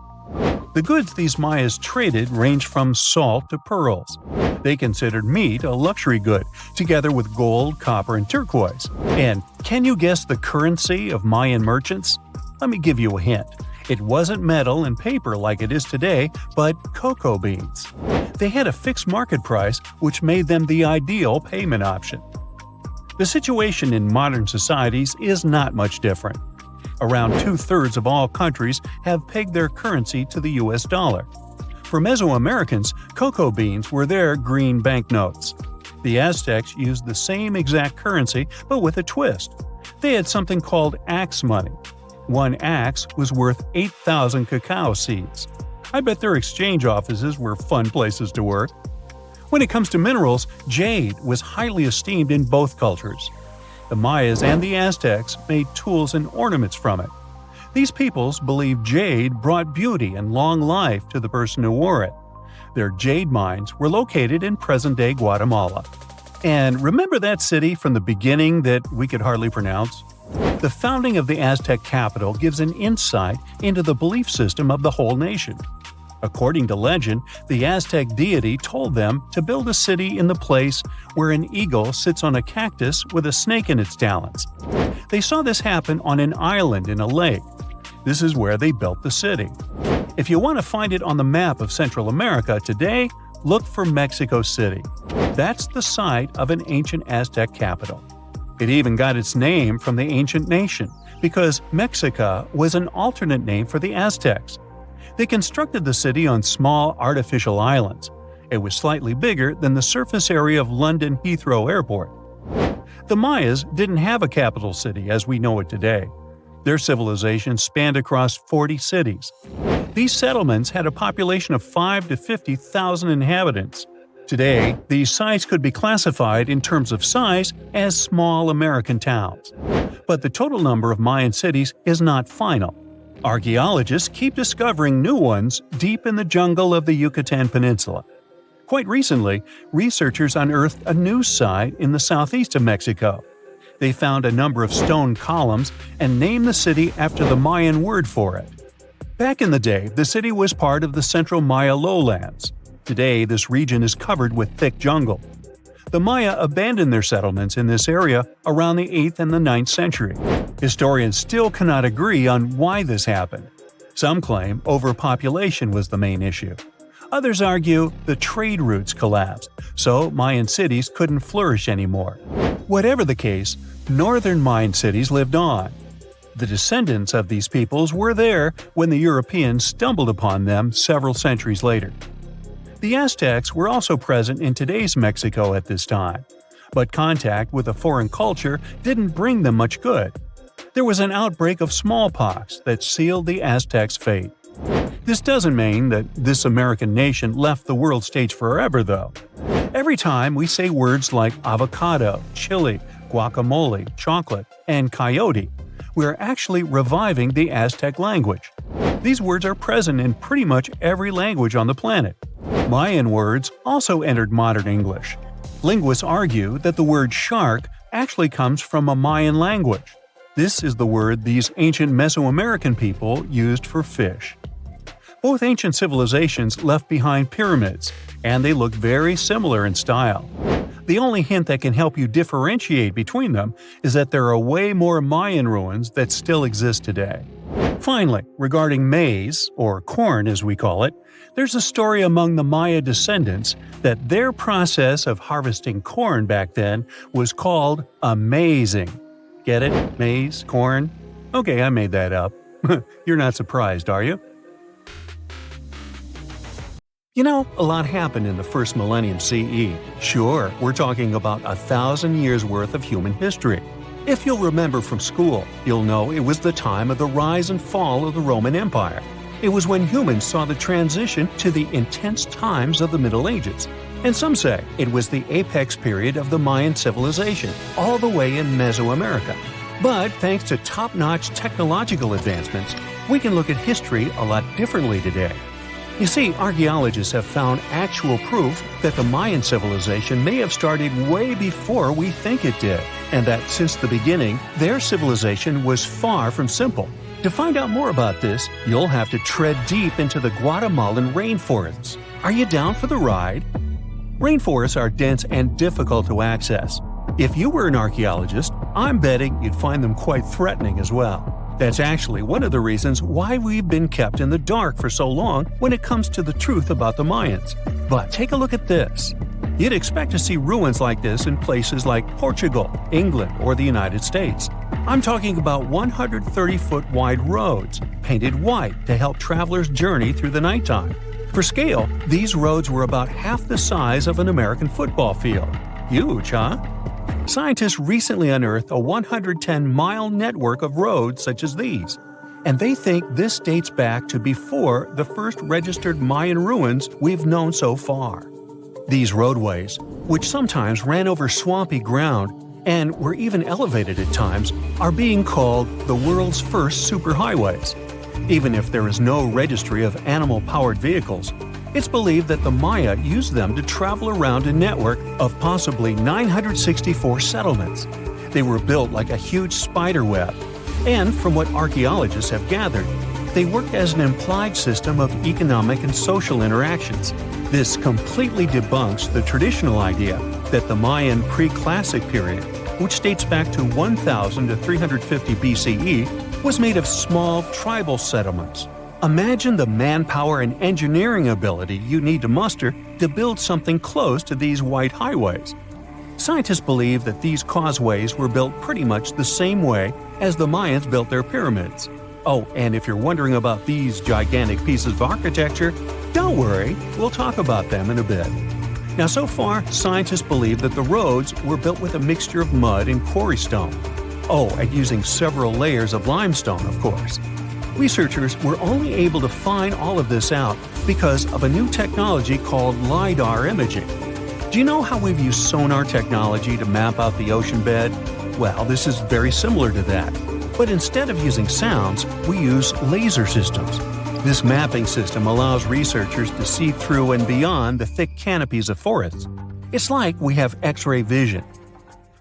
The goods these Mayas traded ranged from salt to pearls. They considered meat a luxury good, together with gold, copper, and turquoise. And can you guess the currency of Mayan merchants? Let me give you a hint. It wasn't metal and paper like it is today, but cocoa beans. They had a fixed market price, which made them the ideal payment option. The situation in modern societies is not much different. Around 2/3 of all countries have pegged their currency to the US dollar. For Mesoamericans, cocoa beans were their green banknotes. The Aztecs used the same exact currency, but with a twist. They had something called axe money. One axe was worth 8,000 cacao seeds. I bet their exchange offices were fun places to work. When it comes to minerals, jade was highly esteemed in both cultures. The Mayas and the Aztecs made tools and ornaments from it. These peoples believed jade brought beauty and long life to the person who wore it. Their jade mines were located in present-day Guatemala. And remember that city from the beginning that we could hardly pronounce? The founding of the Aztec capital gives an insight into the belief system of the whole nation. According to legend, the Aztec deity told them to build a city in the place where an eagle sits on a cactus with a snake in its talons. They saw this happen on an island in a lake. This is where they built the city. If you want to find it on the map of Central America today, look for Mexico City. That's the site of an ancient Aztec capital. It even got its name from the ancient nation, because Mexica was an alternate name for the Aztecs. They constructed the city on small artificial islands. It was slightly bigger than the surface area of London Heathrow Airport. The Mayas didn't have a capital city as we know it today. Their civilization spanned across 40 cities. These settlements had a population of 5 to 50,000 inhabitants. Today, these sites could be classified in terms of size as small American towns. But the total number of Mayan cities is not final. Archaeologists keep discovering new ones deep in the jungle of the Yucatan Peninsula. Quite recently, researchers unearthed a new site in the southeast of Mexico. They found a number of stone columns and named the city after the Mayan word for it. Back in the day, the city was part of the central Maya lowlands. Today, this region is covered with thick jungle. The Maya abandoned their settlements in this area around the 8th and the 9th century. Historians still cannot agree on why this happened. Some claim overpopulation was the main issue. Others argue the trade routes collapsed, so Mayan cities couldn't flourish anymore. Whatever the case, northern Mayan cities lived on. The descendants of these peoples were there when the Europeans stumbled upon them several centuries later. The Aztecs were also present in today's Mexico at this time, but contact with a foreign culture didn't bring them much good. There was an outbreak of smallpox that sealed the Aztecs' fate. This doesn't mean that this American nation left the world stage forever, though. Every time we say words like avocado, chili, guacamole, chocolate, and coyote, we're actually reviving the Aztec language. These words are present in pretty much every language on the planet. Mayan words also entered modern English. Linguists argue that the word shark actually comes from a Mayan language. This is the word these ancient Mesoamerican people used for fish. Both ancient civilizations left behind pyramids, and they look very similar in style. The only hint that can help you differentiate between them is that there are way more Mayan ruins that still exist today. Finally, regarding maize, or corn as we call it, there's a story among the Maya descendants that their process of harvesting corn back then was called amazing. Get it? Maize? Corn? Okay, I made that up. You're not surprised, are you? You know, a lot happened in the first millennium CE. Sure, we're talking about 1,000 years worth of human history. If you'll remember from school, you'll know it was the time of the rise and fall of the Roman Empire. It was when humans saw the transition to the intense times of the Middle Ages. And some say it was the apex period of the Mayan civilization, all the way in Mesoamerica. But thanks to top-notch technological advancements, we can look at history a lot differently today. You see, archaeologists have found actual proof that the Mayan civilization may have started way before we think it did, and that since the beginning, their civilization was far from simple. To find out more about this, you'll have to tread deep into the Guatemalan rainforests. Are you down for the ride? Rainforests are dense and difficult to access. If you were an archaeologist, I'm betting you'd find them quite threatening as well. That's actually one of the reasons why we've been kept in the dark for so long when it comes to the truth about the Mayans. But take a look at this. You'd expect to see ruins like this in places like Portugal, England, or the United States. I'm talking about 130-foot wide roads, painted white to help travelers journey through the nighttime. For scale, these roads were about half the size of an American football field. Huge, huh? Scientists recently unearthed a 110-mile network of roads such as these, and they think this dates back to before the first registered Mayan ruins we've known so far. These roadways, which sometimes ran over swampy ground and were even elevated at times, are being called the world's first superhighways. Even if there is no registry of animal-powered vehicles, it's believed that the Maya used them to travel around a network of possibly 964 settlements. They were built like a huge spider web, and from what archaeologists have gathered, they work as an implied system of economic and social interactions. This completely debunks the traditional idea that the Mayan pre-classic period, which dates back to 1000 to 350 BCE, was made of small tribal settlements. Imagine the manpower and engineering ability you need to muster to build something close to these white highways. Scientists believe that these causeways were built pretty much the same way as the Mayans built their pyramids. Oh, and if you're wondering about these gigantic pieces of architecture, don't worry, we'll talk about them in a bit. Now, so far, scientists believe that the roads were built with a mixture of mud and quarry stone. Oh, and using several layers of limestone, of course. Researchers were only able to find all of this out because of a new technology called LiDAR imaging. Do you know how we've used sonar technology to map out the ocean bed? Well, this is very similar to that. But instead of using sounds, we use laser systems. This mapping system allows researchers to see through and beyond the thick canopies of forests. It's like we have X-ray vision.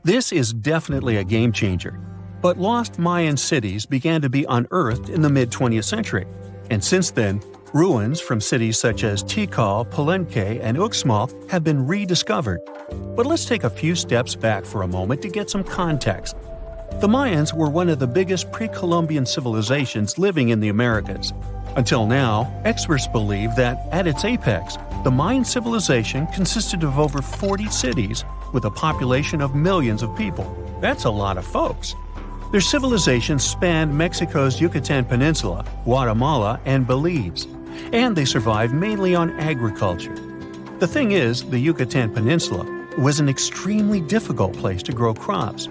This is definitely a game changer. But lost Mayan cities began to be unearthed in the mid-20th century, and since then, ruins from cities such as Tikal, Palenque, and Uxmal have been rediscovered. But let's take a few steps back for a moment to get some context. The Mayans were one of the biggest pre-Columbian civilizations living in the Americas. Until now, experts believe that, at its apex, the Mayan civilization consisted of over 40 cities with a population of millions of people. That's a lot of folks. Their civilization spanned Mexico's Yucatan Peninsula, Guatemala, and Belize, and they survived mainly on agriculture. The thing is, the Yucatan Peninsula was an extremely difficult place to grow crops.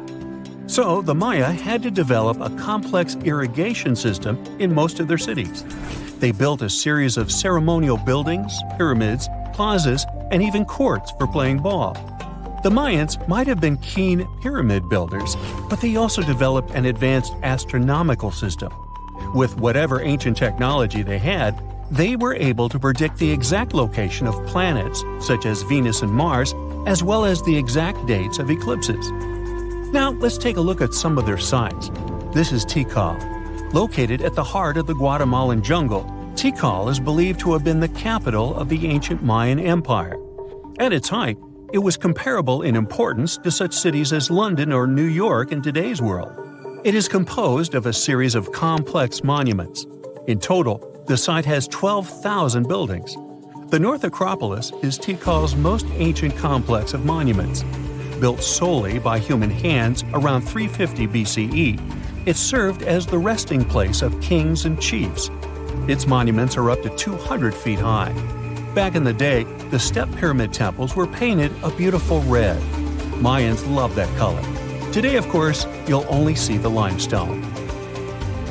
So the Maya had to develop a complex irrigation system in most of their cities. They built a series of ceremonial buildings, pyramids, plazas, and even courts for playing ball. The Mayans might have been keen pyramid builders, but they also developed an advanced astronomical system. With whatever ancient technology they had, they were able to predict the exact location of planets, such as Venus and Mars, as well as the exact dates of eclipses. Now, let's take a look at some of their sites. This is Tikal. Located at the heart of the Guatemalan jungle, Tikal is believed to have been the capital of the ancient Mayan Empire. At its height, it was comparable in importance to such cities as London or New York in today's world. It is composed of a series of complex monuments. In total, the site has 12,000 buildings. The North Acropolis is Tikal's most ancient complex of monuments. Built solely by human hands around 350 BCE, it served as the resting place of kings and chiefs. Its monuments are up to 200 feet high. Back in the day, the step pyramid temples were painted a beautiful red. Mayans loved that color. Today, of course, you'll only see the limestone.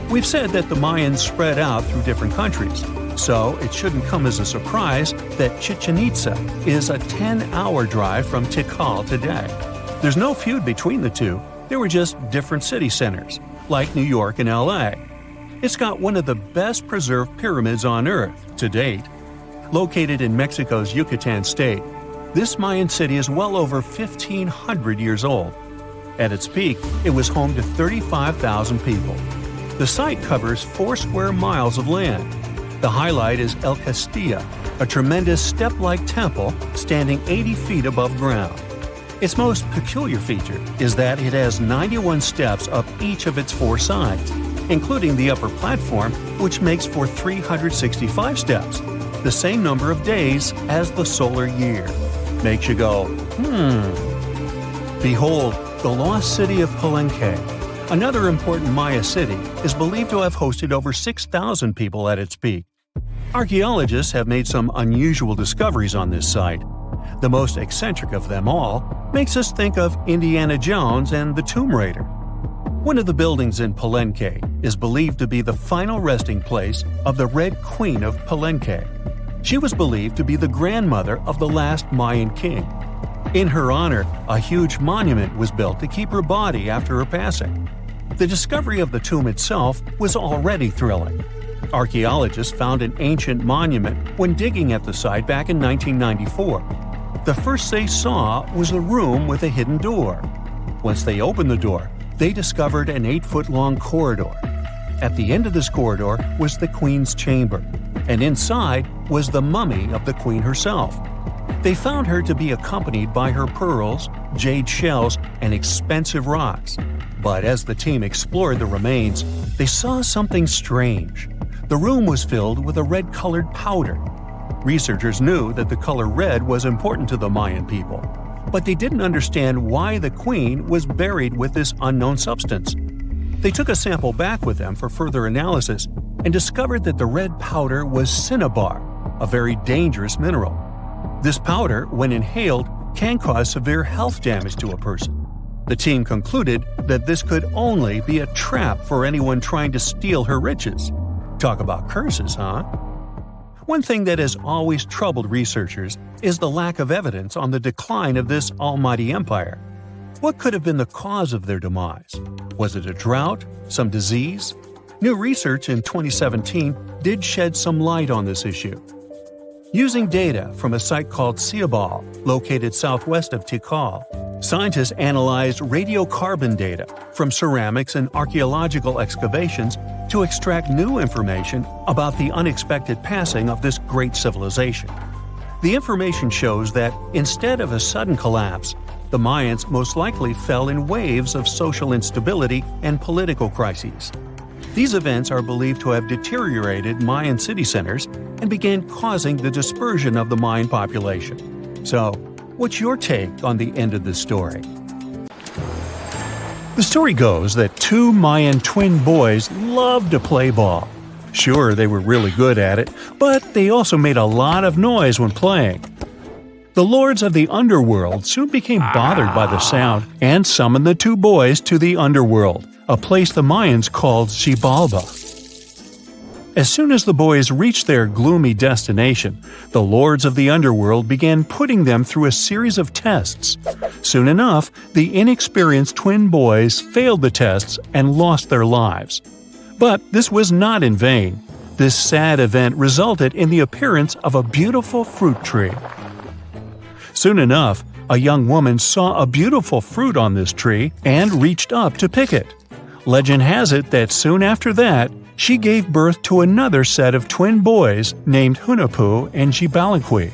We've said that the Mayans spread out through different countries, so it shouldn't come as a surprise that Chichen Itza is a 10-hour drive from Tikal today. There's no feud between the two, they were just different city centers, like New York and LA. It's got one of the best preserved pyramids on Earth to date. Located in Mexico's Yucatan state, this Mayan city is well over 1,500 years old. At its peak, it was home to 35,000 people. The site covers 4 square miles of land. The highlight is El Castilla, a tremendous step-like temple standing 80 feet above ground. Its most peculiar feature is that it has 91 steps up each of its 4 sides, including the upper platform, which makes for 365 steps, the same number of days as the solar year. Makes you go, Behold, the lost city of Palenque. Another important Maya city is believed to have hosted over 6,000 people at its peak. Archaeologists have made some unusual discoveries on this site. The most eccentric of them all makes us think of Indiana Jones and the Tomb Raider. One of the buildings in Palenque is believed to be the final resting place of the Red Queen of Palenque. She was believed to be the grandmother of the last Mayan king. In her honor, a huge monument was built to keep her body after her passing. The discovery of the tomb itself was already thrilling. Archaeologists found an ancient monument when digging at the site back in 1994. The first they saw was a room with a hidden door. Once they opened the door, they discovered an 8-foot-long corridor. At the end of this corridor was the queen's chamber, and inside was the mummy of the queen herself. They found her to be accompanied by her pearls, jade shells, and expensive rocks. But as the team explored the remains, they saw something strange. The room was filled with a red-colored powder. Researchers knew that the color red was important to the Mayan people, but they didn't understand why the queen was buried with this unknown substance. They took a sample back with them for further analysis and discovered that the red powder was cinnabar, a very dangerous mineral. This powder, when inhaled, can cause severe health damage to a person. The team concluded that this could only be a trap for anyone trying to steal her riches. Talk about curses, huh? One thing that has always troubled researchers is the lack of evidence on the decline of this almighty empire. What could have been the cause of their demise? Was it a drought? Some disease? New research in 2017 did shed some light on this issue. Using data from a site called Ciabal, located southwest of Tikal, scientists analyzed radiocarbon data from ceramics and archaeological excavations to extract new information about the unexpected passing of this great civilization. The information shows that instead of a sudden collapse, the Mayans most likely fell in waves of social instability and political crises. These events are believed to have deteriorated Mayan city centers and began causing the dispersion of the Mayan population. So, what's your take on the end of this story? The story goes that 2 Mayan twin boys loved to play ball. Sure, they were really good at it, but they also made a lot of noise when playing. The lords of the underworld soon became bothered by the sound and summoned the 2 boys to the underworld, a place the Mayans called Xibalba. As soon as the boys reached their gloomy destination, the lords of the underworld began putting them through a series of tests. Soon enough, the inexperienced twin boys failed the tests and lost their lives. But this was not in vain. This sad event resulted in the appearance of a beautiful fruit tree. Soon enough, a young woman saw a beautiful fruit on this tree and reached up to pick it. Legend has it that soon after that, she gave birth to another set of twin boys named Hunahpu and Xibalabaqui.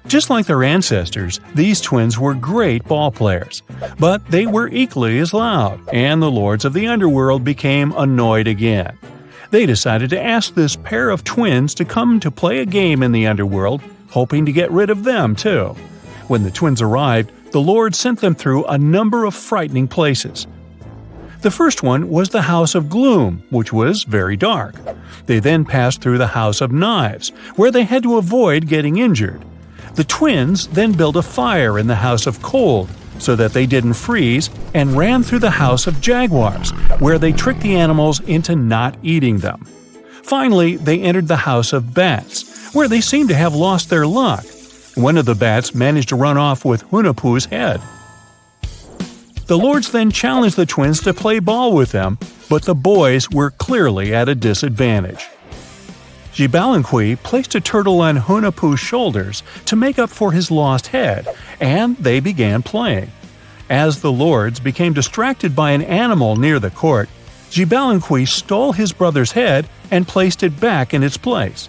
Just like their ancestors, these twins were great ball players, but they were equally as loud, and the lords of the underworld became annoyed again. They decided to ask this pair of twins to come to play a game in the underworld, hoping to get rid of them too. When the twins arrived, the lords sent them through a number of frightening places. The first one was the House of Gloom, which was very dark. They then passed through the House of Knives, where they had to avoid getting injured. The twins then built a fire in the House of Cold, so that they didn't freeze, and ran through the House of Jaguars, where they tricked the animals into not eating them. Finally, they entered the House of Bats, where they seemed to have lost their luck. One of the bats managed to run off with Hunahpu's head. The lords then challenged the twins to play ball with them, but the boys were clearly at a disadvantage. Xibalabaqui placed a turtle on Hunahpu's shoulders to make up for his lost head, and they began playing. As the lords became distracted by an animal near the court, Xibalabaqui stole his brother's head and placed it back in its place.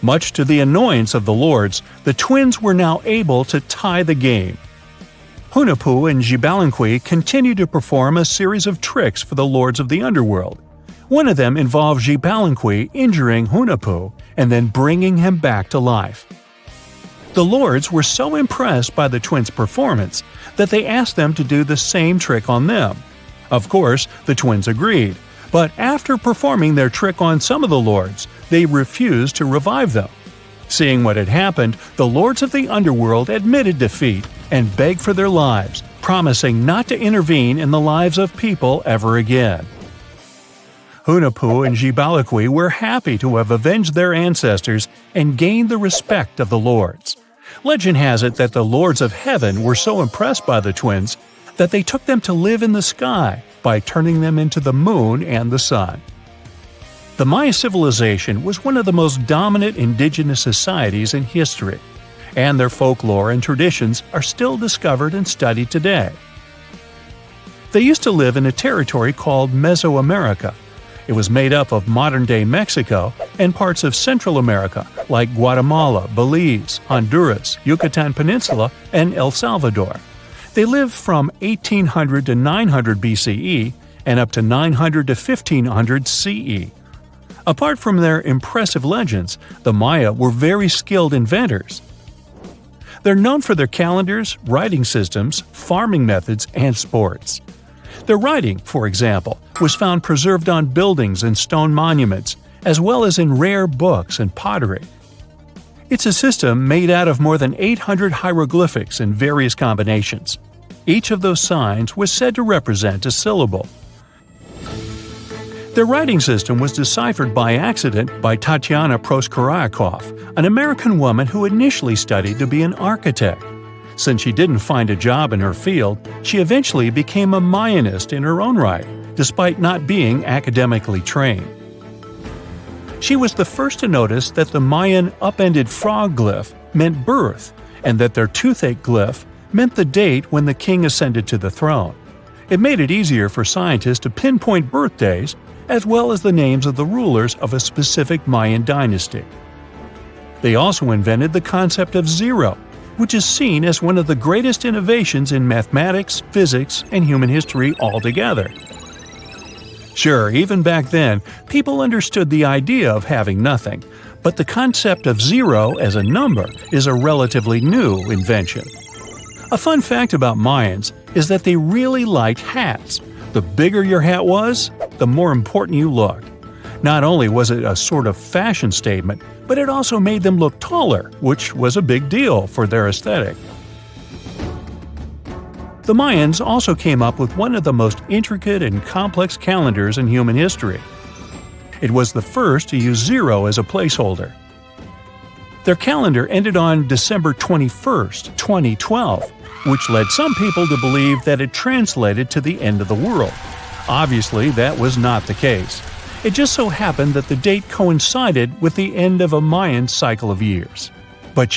Much to the annoyance of the lords, the twins were now able to tie the game. Hunahpu and Xibalabaqui continued to perform a series of tricks for the lords of the underworld. One of them involved Xibalabaqui injuring Hunahpu and then bringing him back to life. The lords were so impressed by the twins' performance that they asked them to do the same trick on them. Of course, the twins agreed, but after performing their trick on some of the lords, they refused to revive them. Seeing what had happened, the lords of the underworld admitted defeat and begged for their lives, promising not to intervene in the lives of people ever again. Hunahpu and Xibalabaqui were happy to have avenged their ancestors and gained the respect of the lords. Legend has it that the lords of heaven were so impressed by the twins that they took them to live in the sky by turning them into the moon and the sun. The Maya civilization was one of the most dominant indigenous societies in history, and their folklore and traditions are still discovered and studied today. They used to live in a territory called Mesoamerica. It was made up of modern-day Mexico and parts of Central America like Guatemala, Belize, Honduras, Yucatan Peninsula, and El Salvador. They lived from 1800 to 900 BCE and up to 900 to 1500 CE. Apart from their impressive legends, the Maya were very skilled inventors. They're known for their calendars, writing systems, farming methods, and sports. Their writing, for example, was found preserved on buildings and stone monuments, as well as in rare books and pottery. It's a system made out of more than 800 hieroglyphics in various combinations. Each of those signs was said to represent a syllable. Their writing system was deciphered by accident by Tatiana Proskorakov, an American woman who initially studied to be an architect. Since she didn't find a job in her field, she eventually became a Mayanist in her own right, despite not being academically trained. She was the first to notice that the Mayan upended frog glyph meant birth, and that their toothache glyph meant the date when the king ascended to the throne. It made it easier for scientists to pinpoint birthdays, as well as the names of the rulers of a specific Mayan dynasty. They also invented the concept of zero, which is seen as one of the greatest innovations in mathematics, physics, and human history altogether. Sure, even back then, people understood the idea of having nothing, but the concept of zero as a number is a relatively new invention. A fun fact about Mayans is that they really liked hats. The bigger your hat was, the more important you looked. Not only was it a sort of fashion statement, but it also made them look taller, which was a big deal for their aesthetic. The Mayans also came up with one of the most intricate and complex calendars in human history. It was the first to use 0 as a placeholder. Their calendar ended on December 21st, 2012, which led some people to believe that it translated to the end of the world. Obviously, that was not the case. It just so happened that the date coincided with the end of a Mayan cycle of years. But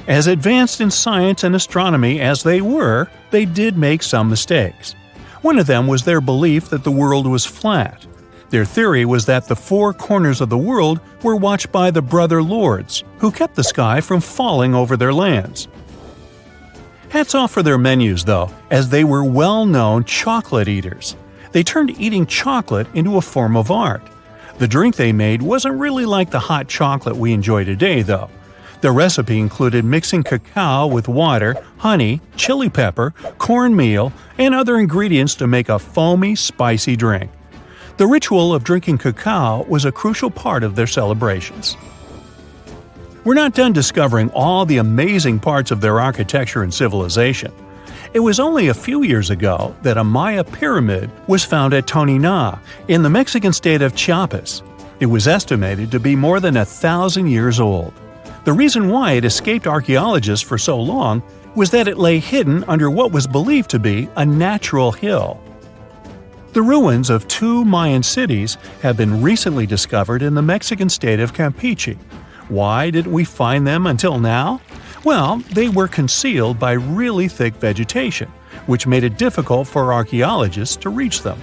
as advanced in science and astronomy as they were, they did make some mistakes. One of them was their belief that the world was flat. Their theory was that the 4 corners of the world were watched by the Brother Lords, who kept the sky from falling over their lands. Hats off for their menus, though, as they were well-known chocolate eaters. They turned eating chocolate into a form of art. The drink they made wasn't really like the hot chocolate we enjoy today, though. The recipe included mixing cacao with water, honey, chili pepper, cornmeal, and other ingredients to make a foamy, spicy drink. The ritual of drinking cacao was a crucial part of their celebrations. We're not done discovering all the amazing parts of their architecture and civilization. It was only a few years ago that a Maya pyramid was found at Tonina, in the Mexican state of Chiapas. It was estimated to be more than 1,000 years old. The reason why it escaped archaeologists for so long was that it lay hidden under what was believed to be a natural hill. The ruins of 2 Mayan cities have been recently discovered in the Mexican state of Campeche. Why didn't we find them until now? Well, they were concealed by really thick vegetation, which made it difficult for archaeologists to reach them.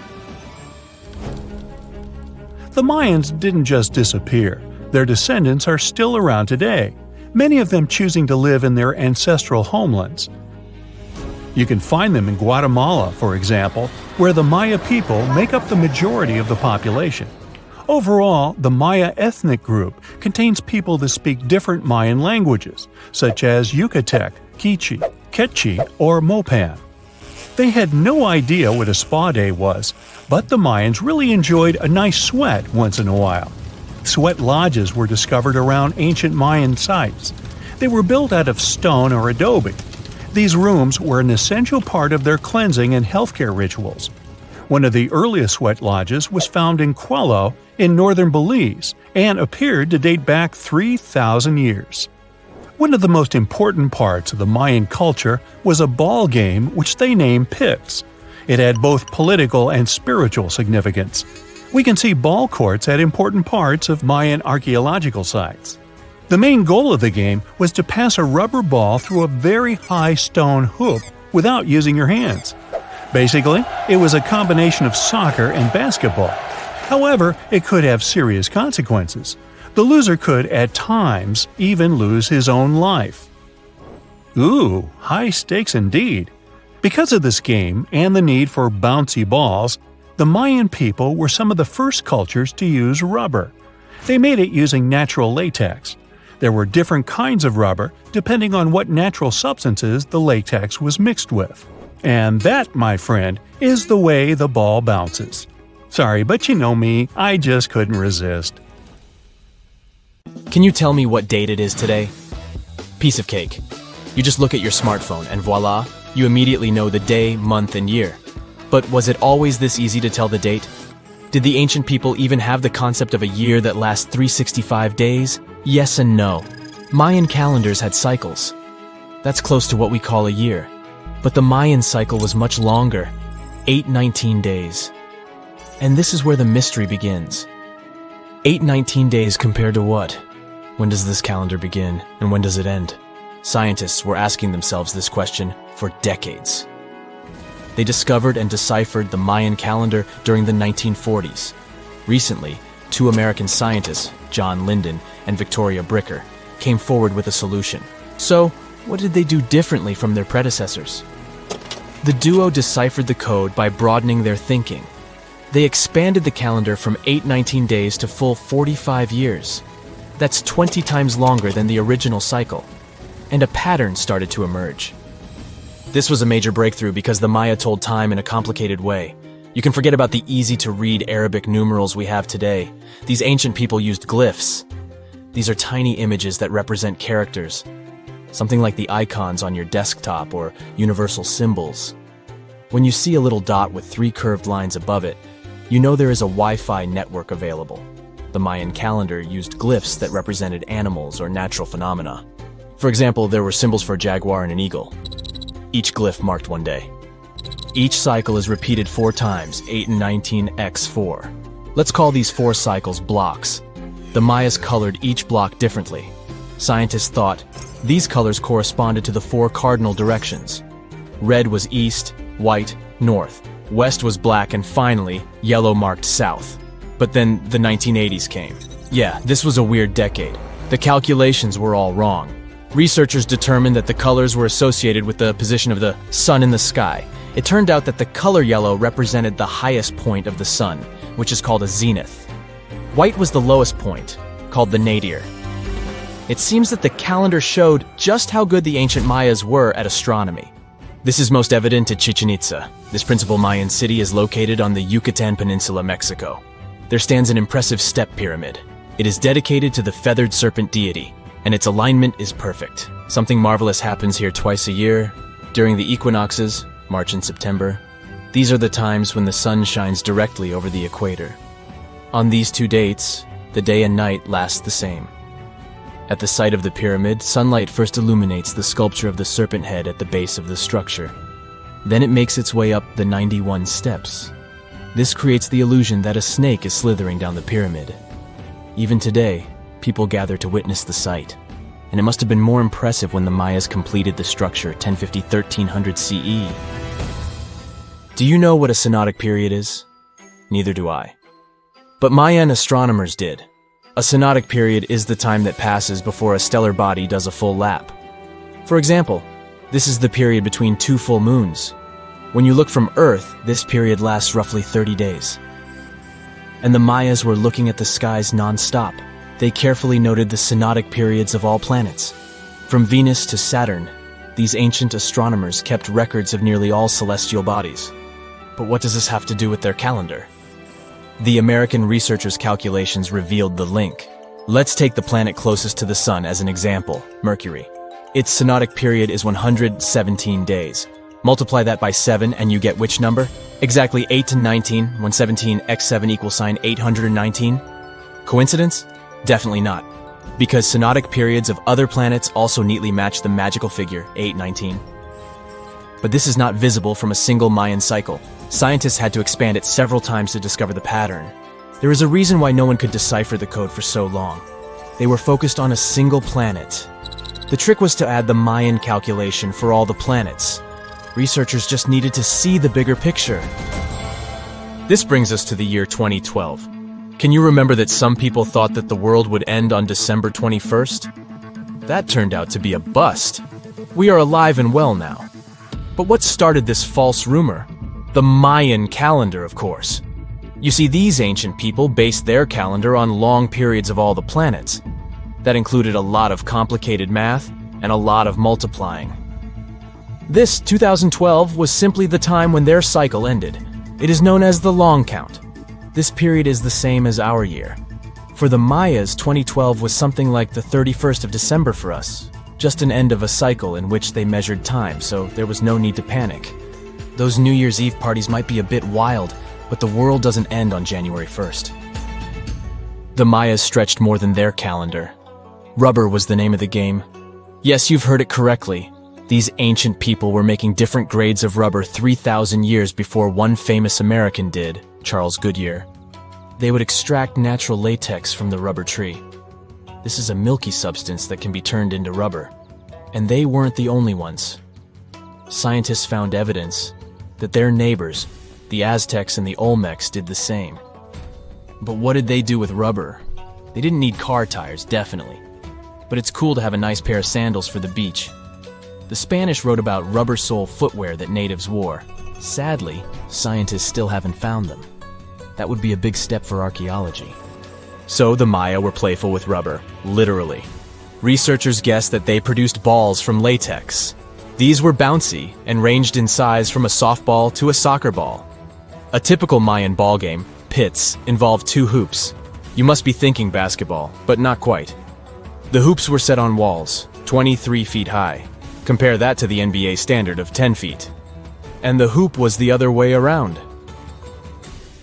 The Mayans didn't just disappear. Their descendants are still around today, many of them choosing to live in their ancestral homelands. You can find them in Guatemala, for example, where the Maya people make up the majority of the population. Overall, the Maya ethnic group contains people that speak different Mayan languages, such as Yucatec, Quiche, Quechua, or Mopan. They had no idea what a spa day was, but the Mayans really enjoyed a nice sweat once in a while. Sweat lodges were discovered around ancient Mayan sites. They were built out of stone or adobe. These rooms were an essential part of their cleansing and healthcare rituals. One of the earliest sweat lodges was found in Quello in northern Belize and appeared to date back 3,000 years. One of the most important parts of the Mayan culture was a ball game which they named Pix. It had both political and spiritual significance. We can see ball courts at important parts of Mayan archaeological sites. The main goal of the game was to pass a rubber ball through a very high stone hoop without using your hands. Basically, it was a combination of soccer and basketball. However, it could have serious consequences. The loser could, at times, even lose his own life. Ooh, high stakes indeed. Because of this game and the need for bouncy balls, the Mayan people were some of the first cultures to use rubber. They made it using natural latex. There were different kinds of rubber depending on what natural substances the latex was mixed with. And that, my friend, is the way the ball bounces. Sorry, but you know me, I just couldn't resist. Can you tell me what date it is today? Piece of cake. You just look at your smartphone and voila, you immediately know the day, month, and year. But was it always this easy to tell the date? Did the ancient people even have the concept of a year that lasts 365 days? Yes and no. Mayan calendars had cycles. That's close to what we call a year. But the Mayan cycle was much longer, 819 days. And this is where the mystery begins. 819 days compared to what? When does this calendar begin, and when does it end? Scientists were asking themselves this question for decades. They discovered and deciphered the Mayan calendar during the 1940s. Recently, 2 American scientists, John Linden and Victoria Bricker, came forward with a solution. So, what did they do differently from their predecessors? The duo deciphered the code by broadening their thinking. They expanded the calendar from 819 days to full 45 years. That's 20 times longer than the original cycle. And a pattern started to emerge. This was a major breakthrough because the Maya told time in a complicated way. You can forget about the easy-to-read Arabic numerals we have today. These ancient people used glyphs. These are tiny images that represent characters. Something like the icons on your desktop or universal symbols. When you see a little dot with 3 curved lines above it, you know there is a Wi-Fi network available. The Mayan calendar used glyphs that represented animals or natural phenomena. For example, there were symbols for a jaguar and an eagle. Each glyph marked one day. Each cycle is repeated 4 times, 8 and 19 x 4. Let's call these 4 cycles blocks. The Mayas colored each block differently. Scientists thought these colors corresponded to the 4 cardinal directions. Red was east, white, north. West was black, and finally, yellow marked south. But then the 1980s came. Yeah, this was a weird decade. The calculations were all wrong. Researchers determined that the colors were associated with the position of the sun in the sky. It turned out that the color yellow represented the highest point of the sun, which is called a zenith. White was the lowest point, called the nadir. It seems that the calendar showed just how good the ancient Mayas were at astronomy. This is most evident at Chichen Itza. This principal Mayan city is located on the Yucatan Peninsula, Mexico. There stands an impressive step pyramid. It is dedicated to the feathered serpent deity, and its alignment is perfect. Something marvelous happens here twice a year, during the equinoxes, March and September. These are the times when the sun shines directly over the equator. On these 2 dates, the day and night last the same. At the site of the pyramid, sunlight first illuminates the sculpture of the serpent head at the base of the structure. Then it makes its way up the 91 steps. This creates the illusion that a snake is slithering down the pyramid. Even today, people gather to witness the sight. And it must have been more impressive when the Mayas completed the structure 1050-1300 CE. Do you know what a synodic period is? Neither do I. But Mayan astronomers did. A synodic period is the time that passes before a stellar body does a full lap. For example, this is the period between 2 full moons. When you look from Earth, this period lasts roughly 30 days. And the Mayas were looking at the skies non-stop. They carefully noted the synodic periods of all planets. From Venus to Saturn, these ancient astronomers kept records of nearly all celestial bodies. But what does this have to do with their calendar? The American researchers' calculations revealed the link. Let's take the planet closest to the sun as an example, Mercury. Its synodic period is 117 days. Multiply that by 7 and you get which number? Exactly 8 to 19, when 17 x 7 equals sign 819? Coincidence? Definitely not. Because synodic periods of other planets also neatly match the magical figure 819. But this is not visible from a single Mayan cycle. Scientists had to expand it several times to discover the pattern. There is a reason why no one could decipher the code for so long. They were focused on a single planet. The trick was to add the Mayan calculation for all the planets. Researchers just needed to see the bigger picture. This brings us to the year 2012. Can you remember that some people thought that the world would end on December 21st? That turned out to be a bust. We are alive and well now. But what started this false rumor? The Mayan calendar, of course. You see, these ancient people based their calendar on long periods of all the planets. That included a lot of complicated math and a lot of multiplying. This 2012 was simply the time when their cycle ended. It is known as the long count. This period is the same as our year. For the Mayas, 2012 was something like the 31st of December for us. Just an end of a cycle in which they measured time, so there was no need to panic. Those New Year's Eve parties might be a bit wild, but the world doesn't end on January 1st. The Mayas stretched more than their calendar. Rubber was the name of the game. Yes, you've heard it correctly. These ancient people were making different grades of rubber 3,000 years before one famous American did, Charles Goodyear. They would extract natural latex from the rubber tree. This is a milky substance that can be turned into rubber. And they weren't the only ones. Scientists found evidence that their neighbors, the Aztecs and the Olmecs, did the same. But what did they do with rubber? They didn't need car tires, definitely. But it's cool to have a nice pair of sandals for the beach. The Spanish wrote about rubber sole footwear that natives wore. Sadly, scientists still haven't found them. That would be a big step for archaeology. So the Maya were playful with rubber, literally. Researchers guessed that they produced balls from latex. These were bouncy and ranged in size from a softball to a soccer ball. A typical Mayan ball game, pits, involved 2 hoops. You must be thinking basketball, but not quite. The hoops were set on walls, 23 feet high. Compare that to the NBA standard of 10 feet. And the hoop was the other way around.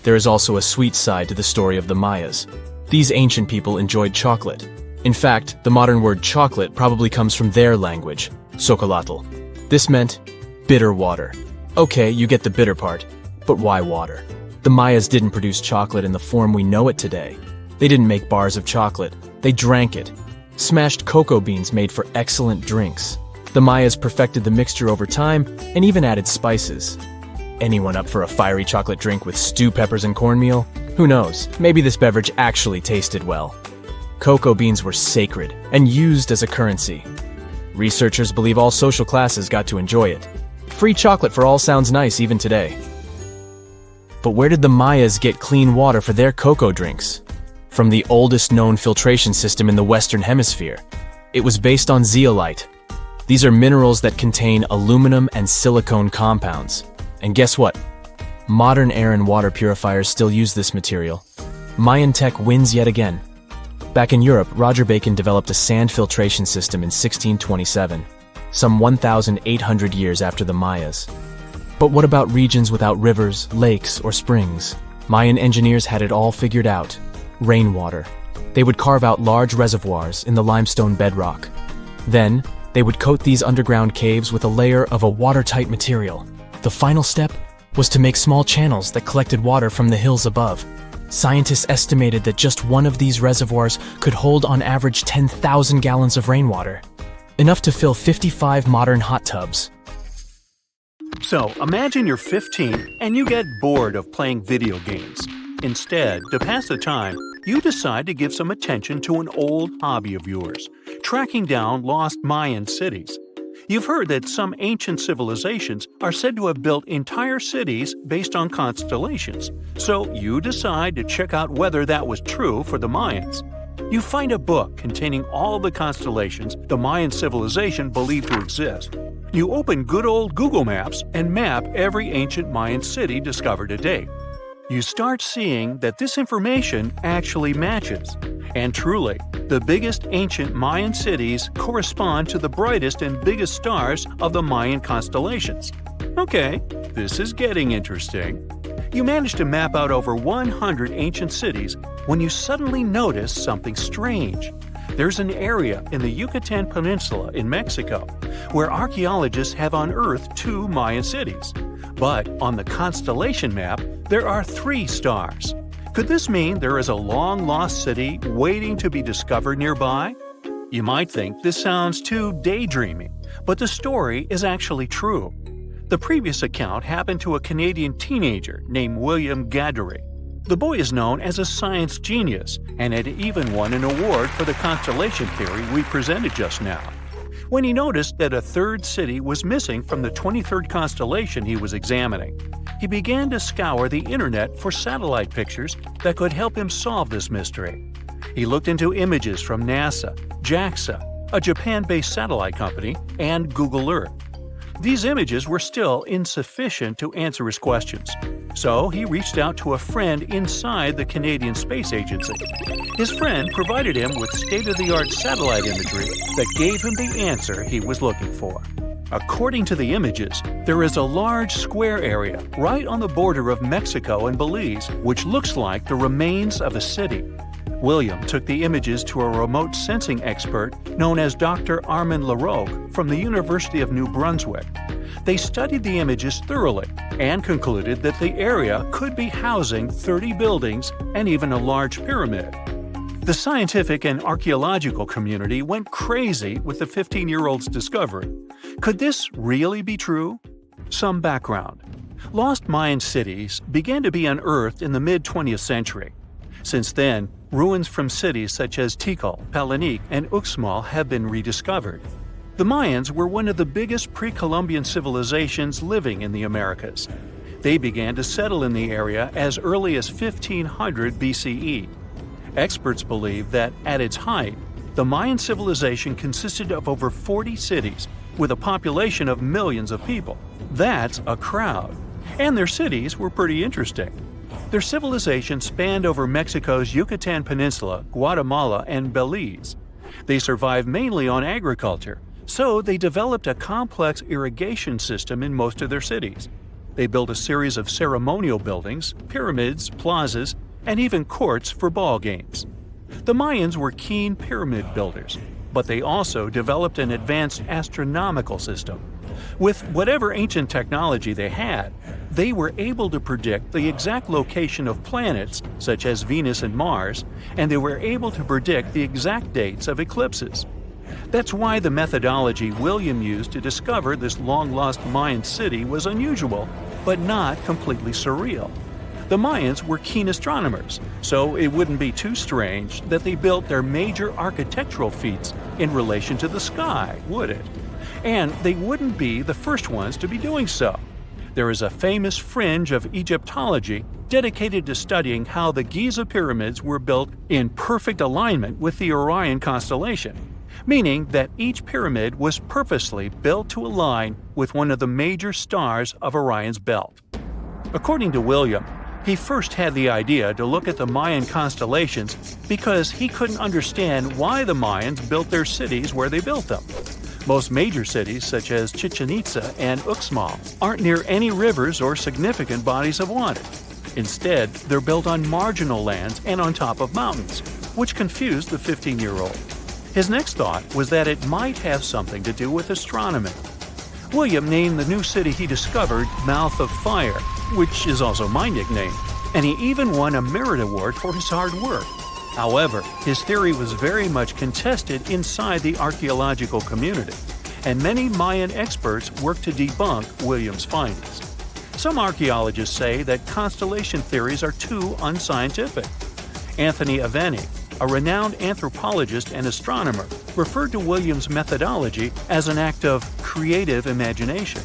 There is also a sweet side to the story of the Mayas. These ancient people enjoyed chocolate. In fact, the modern word chocolate probably comes from their language, xocolotl. This meant bitter water. Okay, you get the bitter part, but why water? The Mayas didn't produce chocolate in the form we know it today. They didn't make bars of chocolate, they drank it. Smashed cocoa beans made for excellent drinks. The Mayas perfected the mixture over time and even added spices. Anyone up for a fiery chocolate drink with stew peppers and cornmeal? Who knows, maybe this beverage actually tasted well. Cocoa beans were sacred and used as a currency. Researchers believe all social classes got to enjoy it. Free chocolate for all sounds nice even today. But where did the Mayas get clean water for their cocoa drinks? From the oldest known filtration system in the Western Hemisphere. It was based on zeolite. These are minerals that contain aluminum and silicone compounds. And guess what? Modern air and water purifiers still use this material. Mayan tech wins yet again. Back in Europe, Roger Bacon developed a sand filtration system in 1627, some 1,800 years after the Mayas. But what about regions without rivers, lakes, or springs? Mayan engineers had it all figured out. Rainwater. They would carve out large reservoirs in the limestone bedrock. Then, they would coat these underground caves with a layer of a watertight material. The final step was to make small channels that collected water from the hills above. Scientists estimated that just one of these reservoirs could hold on average 10,000 gallons of rainwater, enough to fill 55 modern hot tubs. So, imagine you're 15 and you get bored of playing video games. Instead, to pass the time, you decide to give some attention to an old hobby of yours, tracking down lost Mayan cities. You've heard that some ancient civilizations are said to have built entire cities based on constellations, so you decide to check out whether that was true for the Mayans. You find a book containing all the constellations the Mayan civilization believed to exist. You open good old Google Maps and map every ancient Mayan city discovered to date. You start seeing that this information actually matches. And truly, the biggest ancient Mayan cities correspond to the brightest and biggest stars of the Mayan constellations. Okay, this is getting interesting. You manage to map out over 100 ancient cities when you suddenly notice something strange. There's an area in the Yucatan Peninsula in Mexico where archaeologists have unearthed 2 Mayan cities. But on the constellation map, there are 3 stars. Could this mean there is a long-lost city waiting to be discovered nearby? You might think this sounds too daydreaming, but the story is actually true. The previous account happened to a Canadian teenager named William Gaddery. The boy is known as a science genius and had even won an award for the constellation theory we presented just now. When he noticed that a 3rd city was missing from the 23rd constellation he was examining, he began to scour the internet for satellite pictures that could help him solve this mystery. He looked into images from NASA, JAXA, a Japan-based satellite company, and Google Earth. These images were still insufficient to answer his questions, so he reached out to a friend inside the Canadian Space Agency. His friend provided him with state-of-the-art satellite imagery that gave him the answer he was looking for. According to the images, there is a large square area right on the border of Mexico and Belize, which looks like the remains of a city. William took the images to a remote sensing expert known as Dr. Armand Larocque from the University of New Brunswick. They studied the images thoroughly and concluded that the area could be housing 30 buildings and even a large pyramid. The scientific and archaeological community went crazy with the 15-year-old's discovery. Could this really be true? Some background. Lost Mayan cities began to be unearthed in the mid-20th century. Since then, ruins from cities such as Tikal, Palenque, and Uxmal have been rediscovered. The Mayans were one of the biggest pre-Columbian civilizations living in the Americas. They began to settle in the area as early as 1500 BCE. Experts believe that, at its height, the Mayan civilization consisted of over 40 cities, with a population of millions of people. That's a crowd. And their cities were pretty interesting. Their civilization spanned over Mexico's Yucatan Peninsula, Guatemala, and Belize. They survived mainly on agriculture, so they developed a complex irrigation system in most of their cities. They built a series of ceremonial buildings, pyramids, plazas, and even courts for ball games. The Mayans were keen pyramid builders, but they also developed an advanced astronomical system. With whatever ancient technology they had, they were able to predict the exact location of planets, such as Venus and Mars, and they were able to predict the exact dates of eclipses. That's why the methodology William used to discover this long-lost Mayan city was unusual, but not completely surreal. The Mayans were keen astronomers, so it wouldn't be too strange that they built their major architectural feats in relation to the sky, would it? And they wouldn't be the first ones to be doing so. There is a famous fringe of Egyptology dedicated to studying how the Giza pyramids were built in perfect alignment with the Orion constellation, meaning that each pyramid was purposely built to align with one of the major stars of Orion's belt. According to William, he first had the idea to look at the Mayan constellations because he couldn't understand why the Mayans built their cities where they built them. Most major cities, such as Chichen Itza and Uxmal, aren't near any rivers or significant bodies of water. Instead, they're built on marginal lands and on top of mountains, which confused the 15-year-old. His next thought was that it might have something to do with astronomy. William named the new city he discovered Mouth of Fire, which is also my nickname, and he even won a merit award for his hard work. However, his theory was very much contested inside the archaeological community, and many Mayan experts worked to debunk William's findings. Some archaeologists say that constellation theories are too unscientific. Anthony Aveni, a renowned anthropologist and astronomer, referred to William's methodology as an act of creative imagination.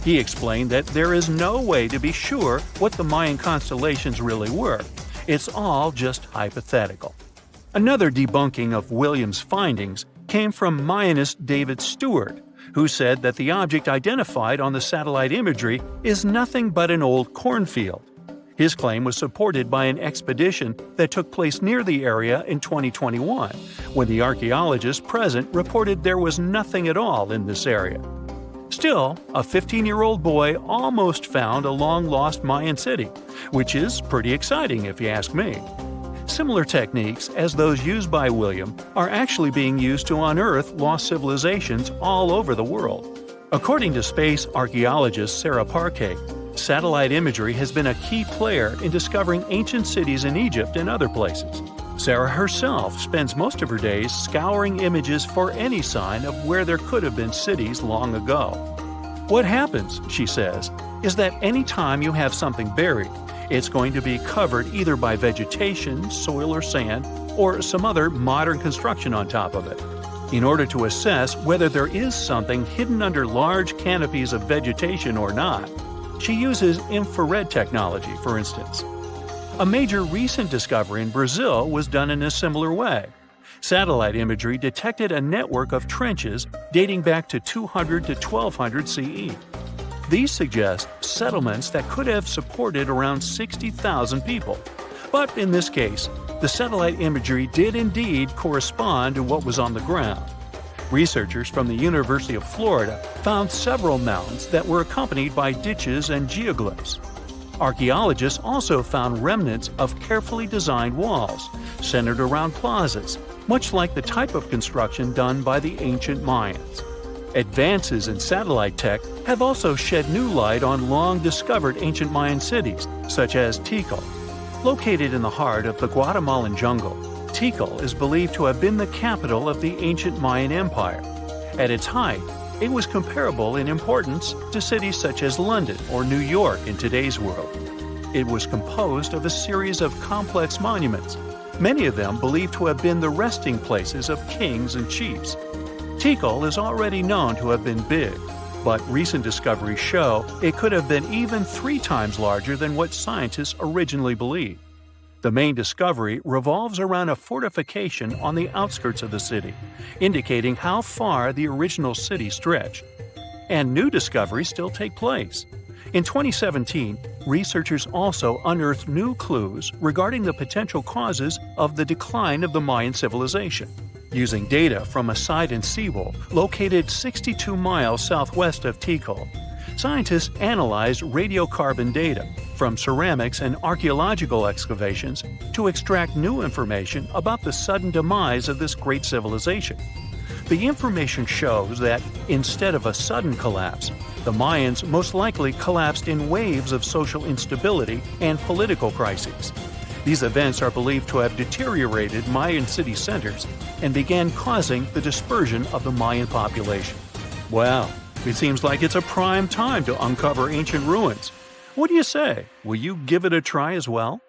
He explained that there is no way to be sure what the Mayan constellations really were. It's all just hypothetical. Another debunking of William's findings came from Mayanist David Stewart, who said that the object identified on the satellite imagery is nothing but an old cornfield. His claim was supported by an expedition that took place near the area in 2021, when the archaeologists present reported there was nothing at all in this area. Still, a 15-year-old boy almost found a long-lost Mayan city, which is pretty exciting if you ask me. Similar techniques as those used by William are actually being used to unearth lost civilizations all over the world. According to space archaeologist Sarah Parquet, satellite imagery has been a key player in discovering ancient cities in Egypt and other places. Sarah herself spends most of her days scouring images for any sign of where there could have been cities long ago. What happens, she says, is that any time you have something buried, it's going to be covered either by vegetation, soil or sand, or some other modern construction on top of it. In order to assess whether there is something hidden under large canopies of vegetation or not, she uses infrared technology, for instance. A major recent discovery in Brazil was done in a similar way. Satellite imagery detected a network of trenches dating back to 200 to 1200 CE. These suggest settlements that could have supported around 60,000 people. But in this case, the satellite imagery did indeed correspond to what was on the ground. Researchers from the University of Florida found several mountains that were accompanied by ditches and geoglyphs. Archaeologists also found remnants of carefully designed walls, centered around plazas, much like the type of construction done by the ancient Mayans. Advances in satellite tech have also shed new light on long-discovered ancient Mayan cities, such as Tikal. Located in the heart of the Guatemalan jungle, Tikal is believed to have been the capital of the ancient Mayan Empire. At its height, it was comparable in importance to cities such as London or New York in today's world. It was composed of a series of complex monuments, many of them believed to have been the resting places of kings and chiefs. Tikal is already known to have been big, but recent discoveries show it could have been even 3 times larger than what scientists originally believed. The main discovery revolves around a fortification on the outskirts of the city, indicating how far the original city stretched. And new discoveries still take place. In 2017, researchers also unearthed new clues regarding the potential causes of the decline of the Mayan civilization. Using data from a Sidon seawall located 62 miles southwest of Tikal, scientists analyzed radiocarbon data from ceramics and archaeological excavations to extract new information about the sudden demise of this great civilization. The information shows that, instead of a sudden collapse, the Mayans most likely collapsed in waves of social instability and political crises. These events are believed to have deteriorated Mayan city centers and began causing the dispersion of the Mayan population. Well, it seems like it's a prime time to uncover ancient ruins. What do you say? Will you give it a try as well?